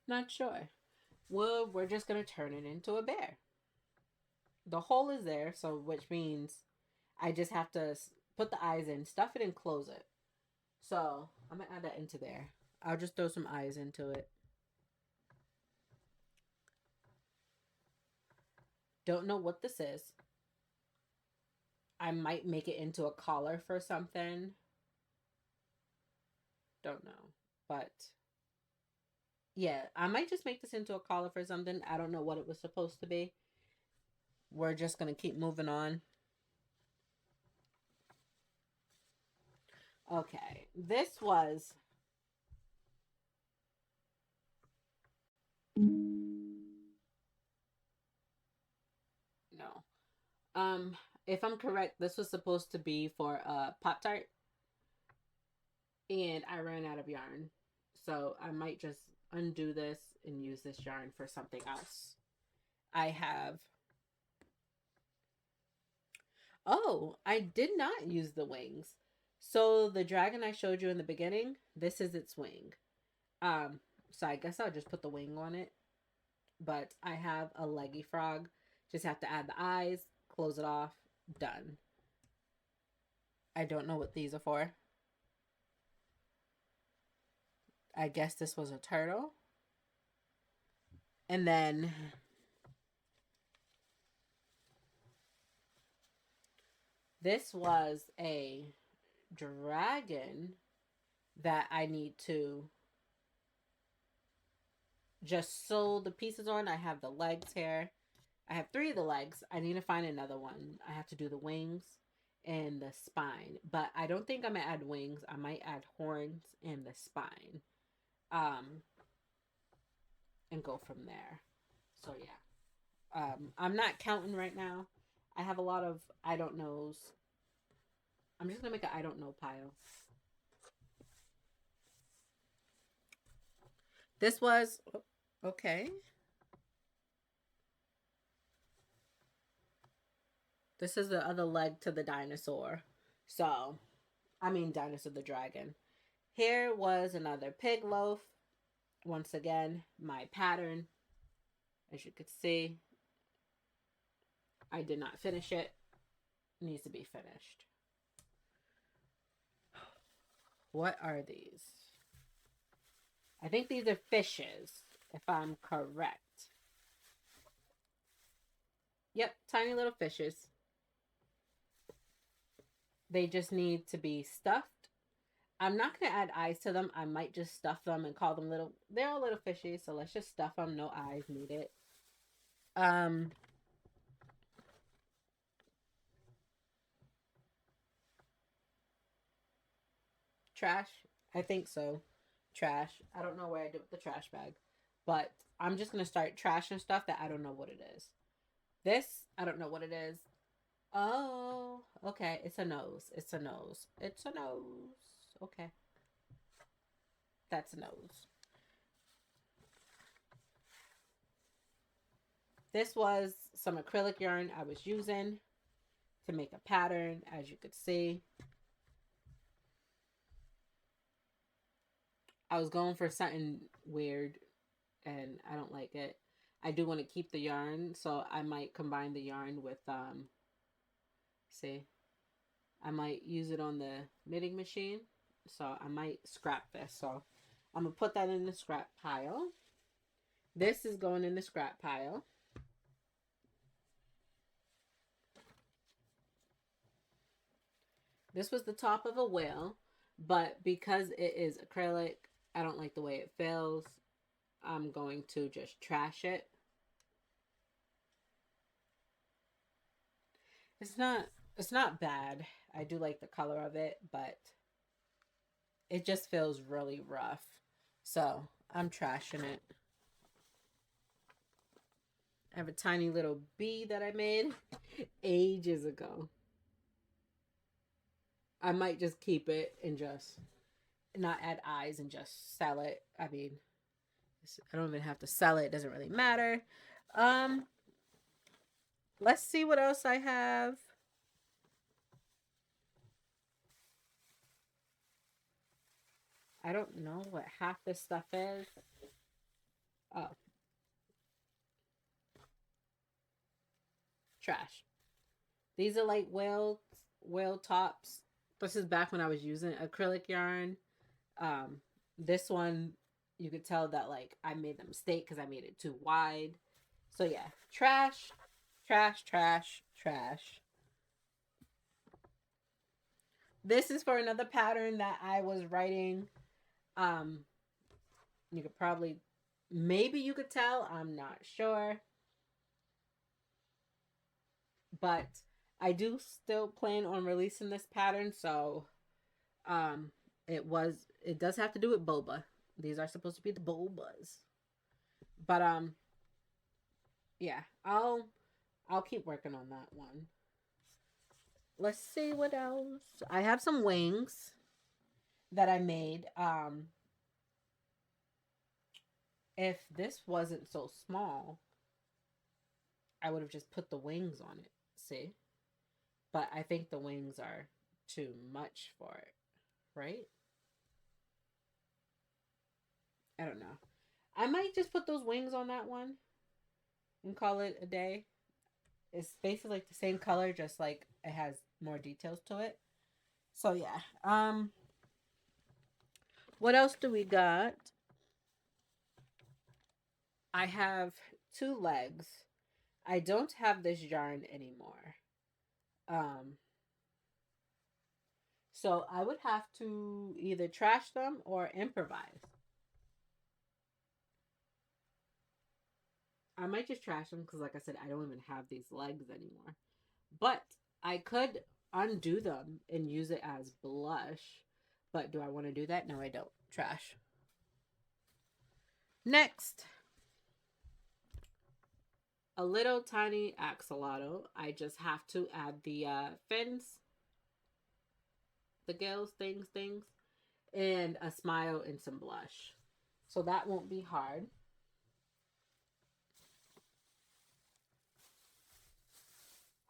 Not sure. Well, we're just going to turn it into a bear. The hole is there, so which means I just have to put the eyes in, stuff it, and close it. So I'm going to add that into there. I'll just throw some eyes into it. Don't know what this is. I might make it into a collar for something. Don't know. But yeah, I might just make this into a collar for something. I don't know what it was supposed to be. We're just going to keep moving on. Okay, this was no. If I'm correct, this was supposed to be for a Pop-Tart, and I ran out of yarn. So I might just undo this and use this yarn for something else. I have. Oh, I did not use the wings. So the dragon I showed you in the beginning, this is its wing. Um, so I guess I'll just put the wing on it. But I have a leggy frog. Just have to add the eyes, close it off, done. I don't know what these are for. I guess this was a turtle. And then this was a dragon that I need to just sew the pieces on. I have the legs here. I have 3 of the legs. I need to find another one. I have to do the wings and the spine. But I don't think I'm going to add wings. I might add horns and the spine. And go from there. So yeah. I'm not counting right now. I have a lot of I don't knows. I'm just going to make an I don't know pile. This was okay. This is the other leg to the dinosaur. So, I mean, dinosaur the dragon. Here was another pig loaf. Once again, my pattern. As you could see, I did not finish it. It needs to be finished. What are these? I think these are fishes, if I'm correct. Yep, tiny little fishes. They just need to be stuffed. I'm not going to add eyes to them. I might just stuff them and call them little. They're all little fishies, so let's just stuff them. No eyes needed. Trash? I think so. Trash. I don't know where I did with the trash bag. But I'm just going to start trashing stuff that I don't know what it is. This, I don't know what it is. Oh, okay. It's a nose. It's a nose. It's a nose. Okay. That's a nose. This was some acrylic yarn I was using to make a pattern, as you could see. I was going for something weird, and I don't like it. I do want to keep the yarn, so I might combine the yarn with, see, I might use it on the knitting machine, so I might scrap this. So I'm going to put that in the scrap pile. This is going in the scrap pile. This was the top of a whale, but because it is acrylic, I don't like the way it feels. I'm going to just trash it. It's not bad. I do like the color of it, but it just feels really rough. So I'm trashing it. I have a tiny little bee that I made ages ago. I might just keep it and just not add eyes and just sell it. I mean, I don't even have to sell it. It doesn't really matter. Let's see what else I have. I don't know what half this stuff is. Oh. Trash. These are like whale tops. This is back when I was using acrylic yarn. This one, you could tell that like I made the mistake because I made it too wide. So yeah, trash, trash, trash, trash. This is for another pattern that I was writing. You could probably, maybe you could tell, I'm not sure. But I do still plan on releasing this pattern, so um it does have to do with boba. These are supposed to be the bobas. But yeah, I'll keep working on that one. Let's see what else. I have some wings that I made. If this wasn't so small, I would have just put the wings on it. See? But I think the wings are too much for it, right? I don't know. I might just put those wings on that one and call it a day. It's basically like the same color, just like it has more details to it. So yeah. What else do we got? I have 2 legs. I don't have this yarn anymore. So I would have to either trash them or improvise. I might just trash them because, like I said, I don't even have these legs anymore. But I could undo them and use it as blush. But do I want to do that? No, I don't. Trash. Next, a little tiny axolotl. I just have to add the fins, the gills, things, and a smile and some blush. So that won't be hard.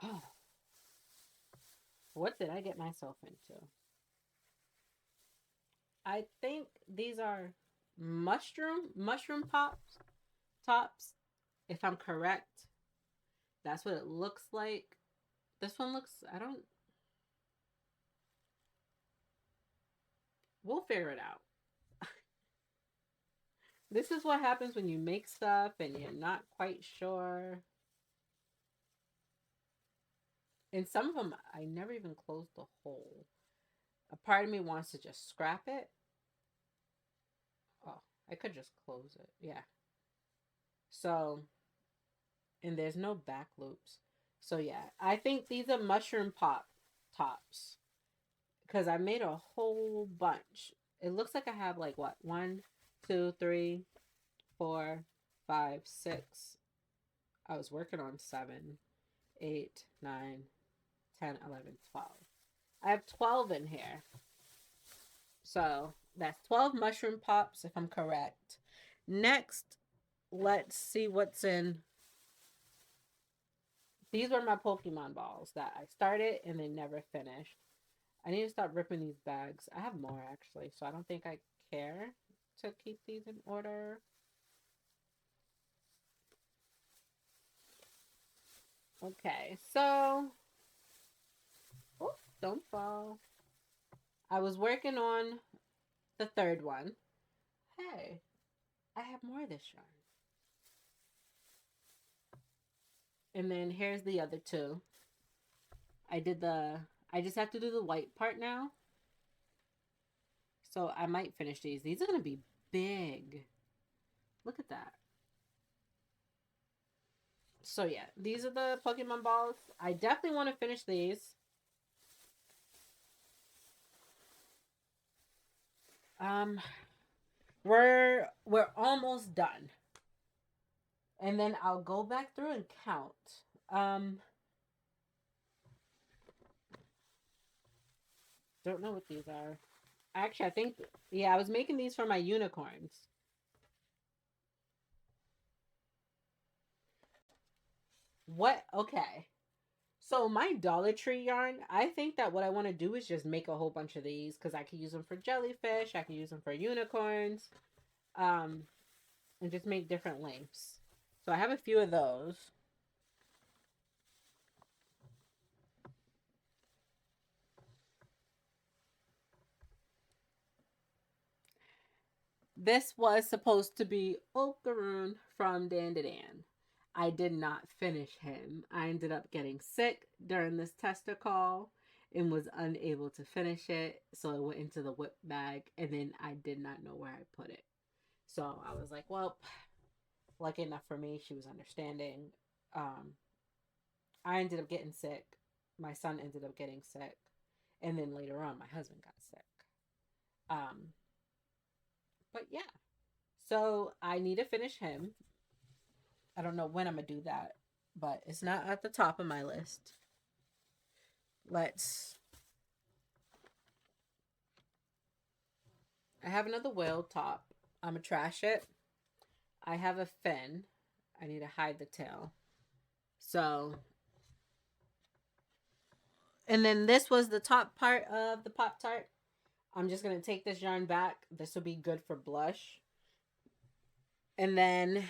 Oh, what did I get myself into? I think these are mushroom tops, if I'm correct. That's what it looks like. This one looks, I don't, we'll figure it out. This is what happens when you make stuff and you're not quite sure. And some of them, I never even closed the hole. A part of me wants to just scrap it. Oh, I could just close it. Yeah. So, and there's no back loops. So yeah, I think these are mushroom pop tops. Because I made a whole bunch. It looks like I have like what? 1, 2, 3, 4, 5, 6. I was working on 7, 8, 9, 10, 11, 12. I have 12 in here. So that's 12 mushroom pops, if I'm correct. Next, let's see what's in. These were my Pokemon balls that I started and then never finished. I need to stop ripping these bags. I have more actually, so I don't think I care to keep these in order. Okay, so oh, don't fall. I was working on the third one. Hey, I have more of this yarn. And then here's the other 2. I just have to do the white part now. So I might finish these. These are going to be big. Look at that. So yeah, these are the Pokemon balls. I definitely want to finish these. We're almost done. And then I'll go back through and count. Don't know what these are. Actually, I think, yeah, I was making these for my unicorns. What? Okay. So my Dollar Tree yarn, I think that what I want to do is just make a whole bunch of these because I could use them for jellyfish. I could use them for unicorns. And just make different lengths. So I have a few of those. This was supposed to be Okaroon from Dan to Dan. I did not finish him. I ended up getting sick during this tester call, and was unable to finish it. So it went into the WIP bag, and then I did not know where I put it. So I was like, well, lucky enough for me, she was understanding. Um, I ended up getting sick. My son ended up getting sick. And then later on, my husband got sick. Um, but yeah. So I need to finish him. I don't know when I'm going to do that, but it's not at the top of my list. I have another whale top. I'm going to trash it. I have a fin. I need to hide the tail. So, and then this was the top part of the Pop-Tart. I'm just going to take this yarn back. This will be good for blush. And then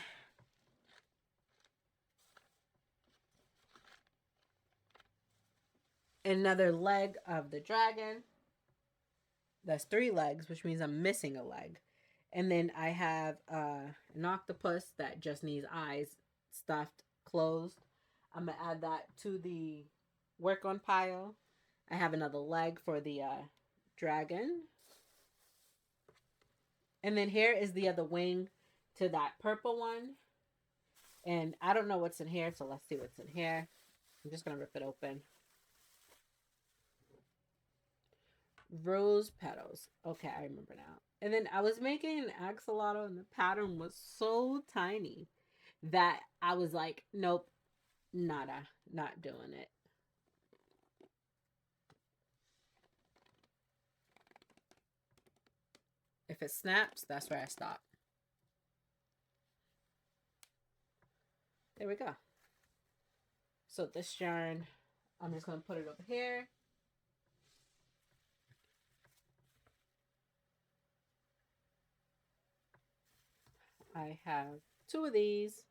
another leg of the dragon. That's 3 legs, which means I'm missing a leg. And then I have an octopus that just needs eyes stuffed, closed. I'm going to add that to the work on pile. I have another leg for the dragon. And then here is the other wing to that purple one. And I don't know what's in here, so let's see what's in here. I'm just going to rip it open. Rose petals. Okay, I remember now. And then I was making an axolotl and the pattern was so tiny that I was like, nope, nada, not doing it. If it snaps, that's where I stop. There we go. So this yarn, I'm just going to put it over here. I have 2 of these.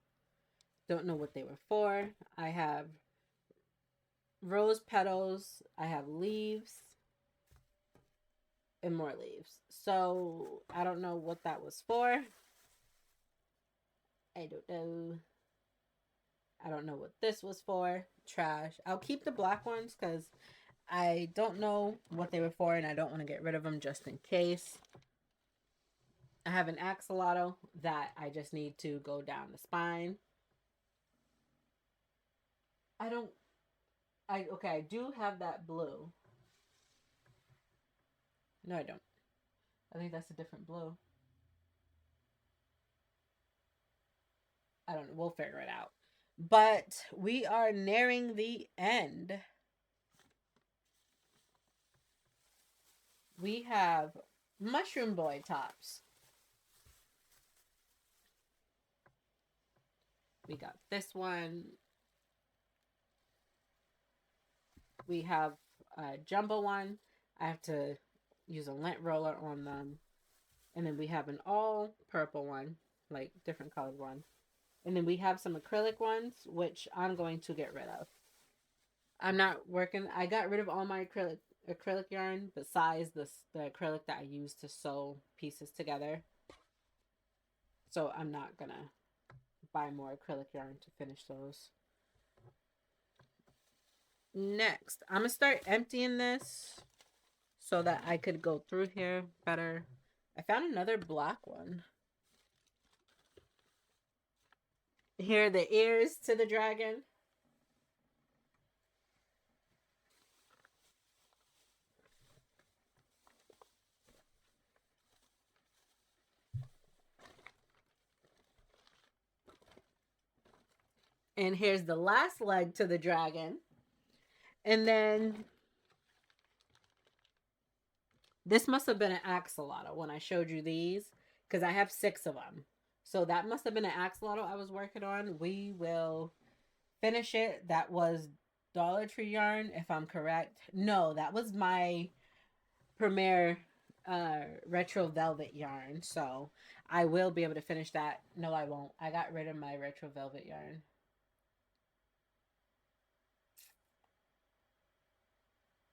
Don't know what they were for. I have rose petals. I have leaves. And more leaves. So I don't know what that was for. I don't know. I don't know what this was for. Trash. I'll keep the black ones because I don't know what they were for and I don't want to get rid of them just in case. I have an axolotl that I just need to go down the spine. Okay, I do have that blue. No, I don't. I think that's a different blue. I don't know. We'll figure it out. But we are nearing the end. We have Mushroom Boy tops. We got this one. We have a jumbo one. I have to use a lint roller on them. And then we have an all purple one, like different colored one. And then we have some acrylic ones, which I'm going to get rid of. I'm not working. I got rid of all my acrylic yarn besides the acrylic that I use to sew pieces together. So I'm not going to buy more acrylic yarn to finish those. Next, I'm going to start emptying this so that I could go through here better. I found another black one. Here are the ears to the dragon. And here's the last leg to the dragon. And then this must have been an axolotl when I showed you these, because I have 6 of them. So that must have been an axolotl I was working on. We will finish it. That was Dollar Tree yarn, if I'm correct. No, that was my Premier retro velvet yarn. So I will be able to finish that. No, I won't. I got rid of my retro velvet yarn.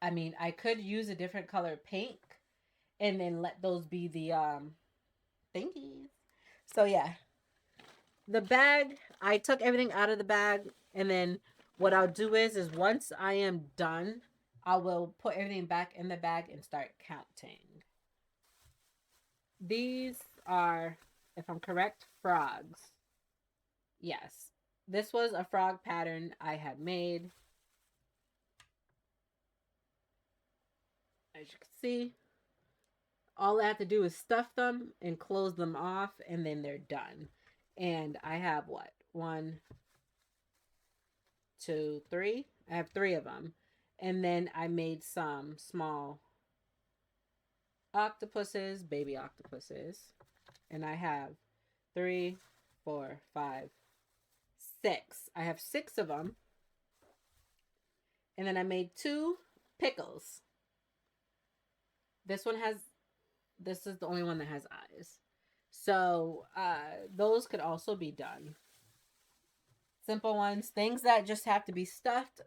I mean, I could use a different color pink and then let those be the thingies. So yeah, the bag, I took everything out of the bag, and then what I'll do is once I am done, I will put everything back in the bag and start counting. These are, if I'm correct, frogs. Yes. This was a frog pattern I had made. As you can see, all I have to do is stuff them and close them off, and then they're done. And I have what? 1, 2, 3. I have 3 of them. And then I made some small octopuses, baby octopuses. And I have 3, 4, 5, 6. I have 6 of them. And then I made 2 pickles. This is the only one that has eyes. So those could also be done. Simple ones, things that just have to be stuffed,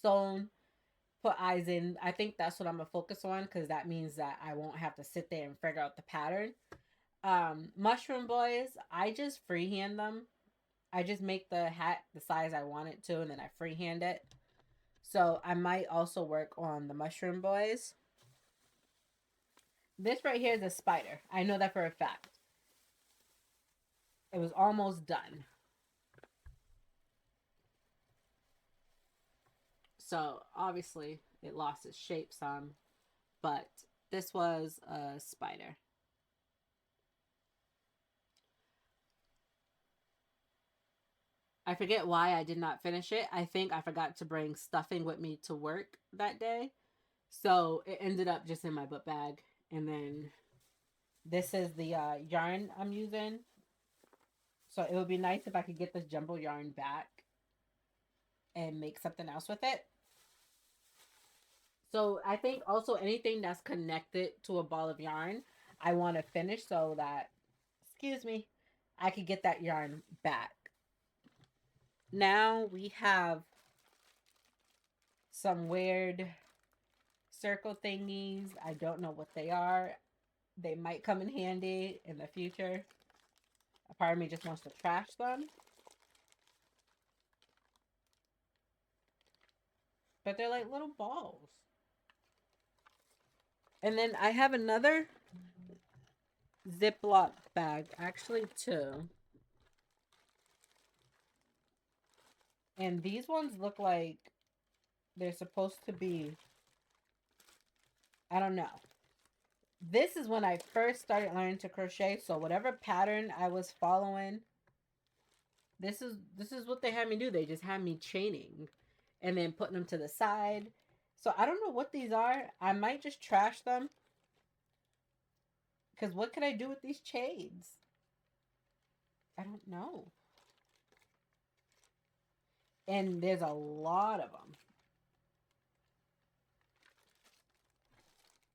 sewn, put eyes in. I think that's what I'm gonna focus on, because that means that I won't have to sit there and figure out the pattern. Mushroom boys, I just freehand them. I just make the hat the size I want it to, and then I freehand it. So I might also work on the mushroom boys. This right here is a spider. I know that for a fact. It was almost done. So obviously it lost its shape some, but this was a spider. I forget why I did not finish it. I think I forgot to bring stuffing with me to work that day. So it ended up just in my book bag. And then this is the yarn I'm using. So it would be nice if I could get this jumbo yarn back and make something else with it. So I think also anything that's connected to a ball of yarn, I want to finish so that, excuse me, I could get that yarn back. Now we have some weird circle thingies. I don't know what they are. They might come in handy in the future. A part of me just wants to trash them. But they're like little balls. And then I have another Ziploc bag, actually 2. And these ones look like they're supposed to be, I don't know. This is when I first started learning to crochet, so whatever pattern I was following, this is what they had me do. They just had me chaining and then putting them to the side. So I don't know what these are. I might just trash them, because what can I do with these chains? I don't know. And there's a lot of them.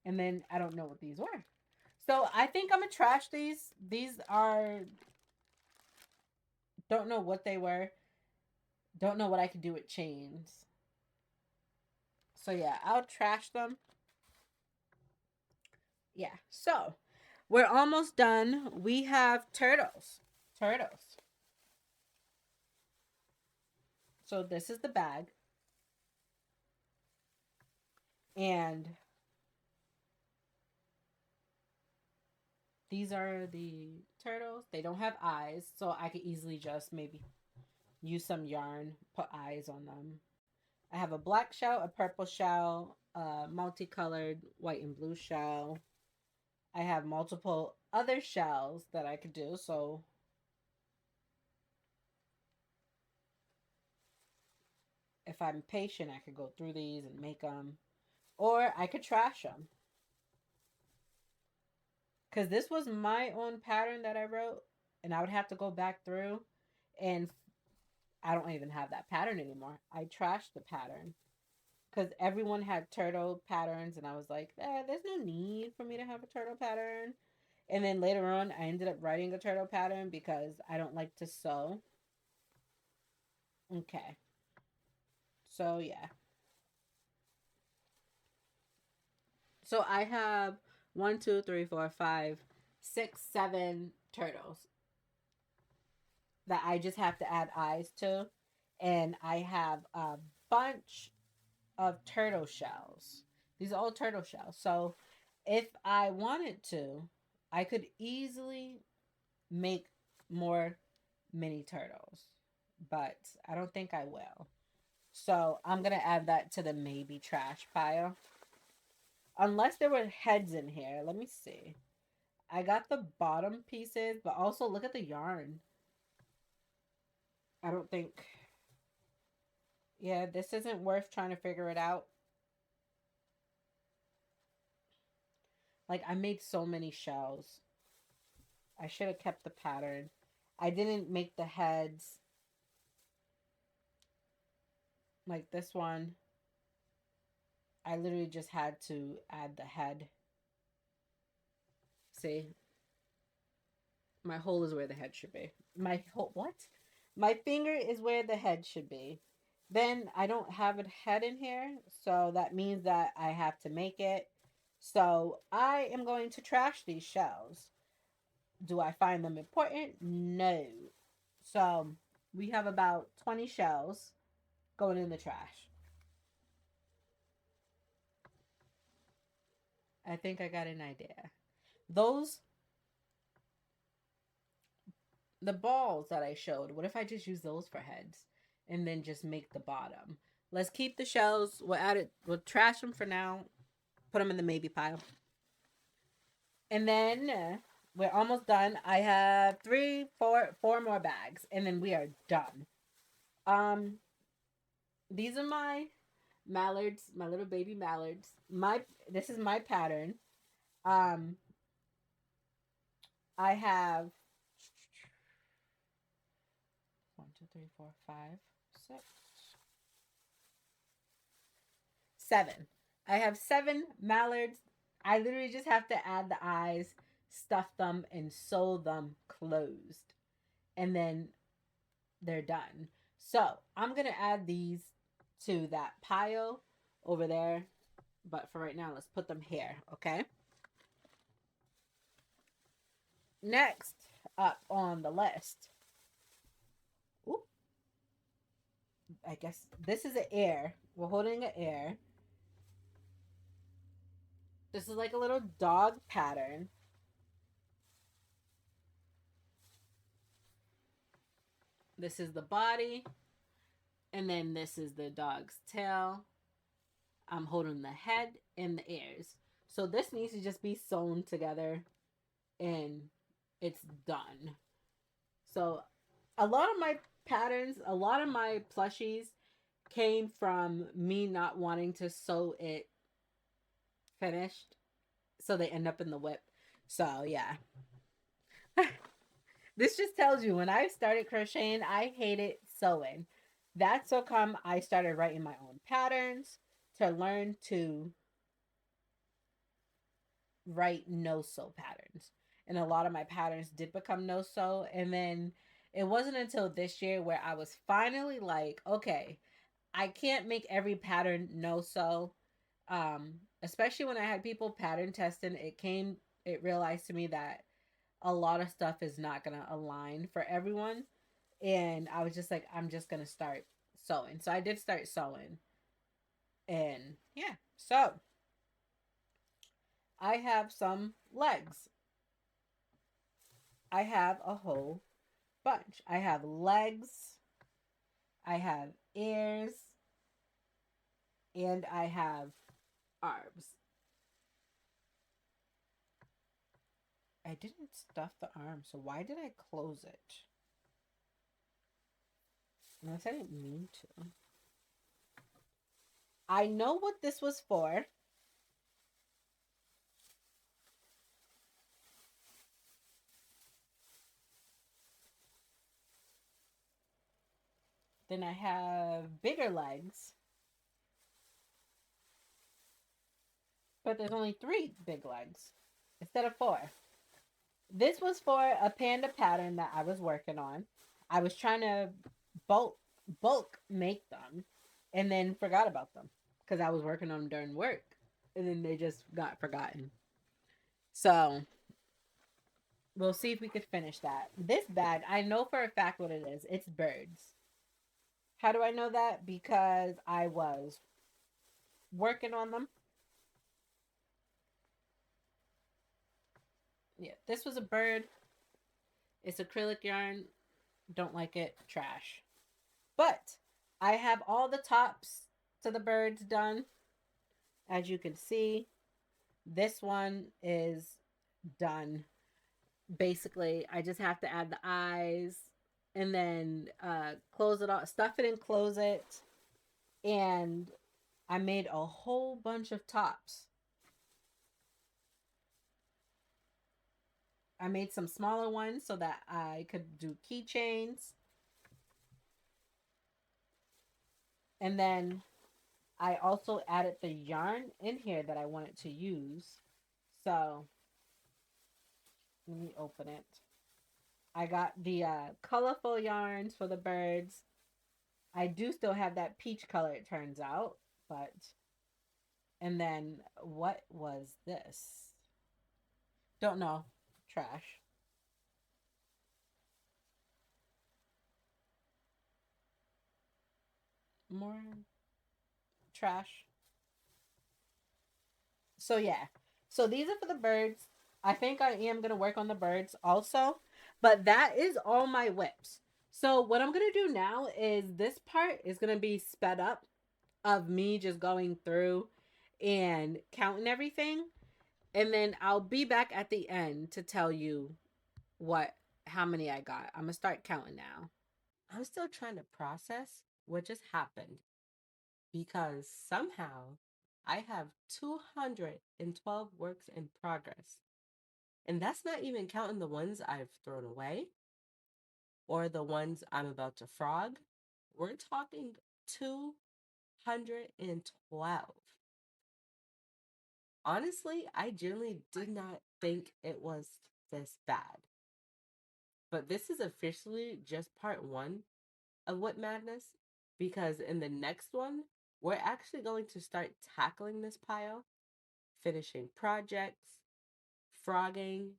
And then I don't know what these were. So I think I'm going to trash these. These are, don't know what they were. Don't know what I could do with chains. So yeah, I'll trash them. Yeah, so we're almost done. We have turtles. Turtles. So this is the bag. And these are the turtles. They don't have eyes, so I could easily just maybe use some yarn, put eyes on them. I have a black shell, a purple shell, a multicolored white and blue shell. I have multiple other shells that I could do, so if I'm patient, I could go through these and make them, or I could trash them. Because this was my own pattern that I wrote, and I would have to go back through, and I don't even have that pattern anymore. I trashed the pattern because everyone had turtle patterns, and I was like, there's no need for me to have a turtle pattern. And then later on, I ended up writing a turtle pattern because I don't like to sew. Okay. So, yeah. So, I have 1, 2, 3, 4, 5, 6, 7 turtles that I just have to add eyes to. And I have a bunch of turtle shells. These are all turtle shells. So if I wanted to, I could easily make more mini turtles, but I don't think I will. So I'm going to add that to the maybe trash pile. Unless there were heads in here. Let me see. I got the bottom pieces, but also look at the yarn. I don't think... Yeah, this isn't worth trying to figure it out. Like, I made so many shells. I should have kept the pattern. I didn't make the heads. Like this one, I literally just had to add the head. See? My hole is where the head should be. My hole, what? My finger is where the head should be. Then I don't have a head in here, so that means that I have to make it. So I am going to trash these shells. Do I find them important? No. So we have about 20 shells going in the trash. I think I got an idea. Those, the balls that I showed, what if I just use those for heads and then just make the bottom? Let's keep the shells. We'll add it. We'll trash them for now. Put them in the maybe pile. And then we're almost done. I have four more bags, and then we are done. These are my mallards, my little baby mallards. This is my pattern. I have 1, 2, 3, 4, 5, 6, 7. I have 7 mallards. I literally just have to add the eyes, stuff them, and sew them closed. And then they're done. So I'm going to add these to that pile over there. But for right now, let's put them here, okay? Next up on the list. Ooh, I guess this is an air. We're holding an air. This is like a little dog pattern. This is the body. And then this is the dog's tail. I'm holding the head and the ears. So this needs to just be sewn together and it's done. So a lot of my patterns, a lot of my plushies came from me not wanting to sew it finished. So they end up in the WIP. So yeah. This just tells you when I started crocheting, I hated sewing. That's how come I started writing my own patterns to learn to write no-sew patterns. And a lot of my patterns did become no-sew. And then it wasn't until this year where I was finally like, okay, I can't make every pattern no-sew. Especially when I had people pattern testing, it realized to me that a lot of stuff is not going to align for everyone. And I was just like, I'm just going to start sewing. So I did start sewing. And yeah, so I have some legs. I have a whole bunch. I have legs. I have ears. And I have arms. I didn't stuff the arm, so why did I close it? Unless I didn't mean to. I know what this was for. Then I have bigger legs. But there's only 3 big legs instead of 4. This was for a panda pattern that I was working on. I was trying to bulk make them and then forgot about them because I was working on them during work and then they just got forgotten. So we'll see if we could finish that. This bag, I know for a fact what it is. It's birds. How do I know that? Because I was working on them. Yeah, this was a bird. It's acrylic yarn. Don't like it. Trash. But I have all the tops to the birds done. As you can see, this one is done. Basically, I just have to add the eyes and then close it off, stuff it and close it. And I made a whole bunch of tops. I made some smaller ones so that I could do keychains. And then I also added the yarn in here that I wanted to use. So let me open it. I got the colorful yarns for the birds. I do still have that peach color, it turns out. But, and then what was this? Don't know. Trash. More trash. So yeah. So these are for the birds. I think I am going to work on the birds also. But that is all my WIPs. So what I'm going to do now is this part is going to be sped up of me just going through and counting everything. And then I'll be back at the end to tell you how many I got. I'm going to start counting now. I'm still trying to process what just happened because somehow I have 212 works in progress. And that's not even counting the ones I've thrown away or the ones I'm about to frog. We're talking 212. Honestly, I genuinely did not think it was this bad. But this is officially just part one of WIP Madness because in the next one, we're actually going to start tackling this pile, finishing projects, frogging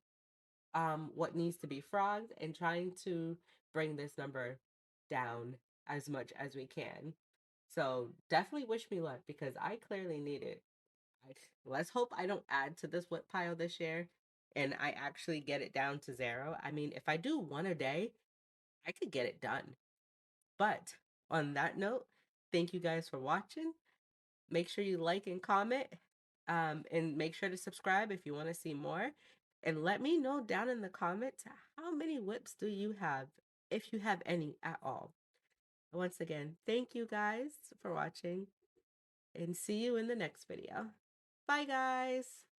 what needs to be frogged, and trying to bring this number down as much as we can. So definitely wish me luck because I clearly need it. Let's hope I don't add to this WIP pile this year and I actually get it down to 0. I mean, if I do one a day, I could get it done. But on that note, thank you guys for watching. Make sure you like and comment, and make sure to subscribe if you want to see more. And let me know down in the comments how many WIPs do you have, if you have any at all. Once again, thank you guys for watching and see you in the next video. Bye guys!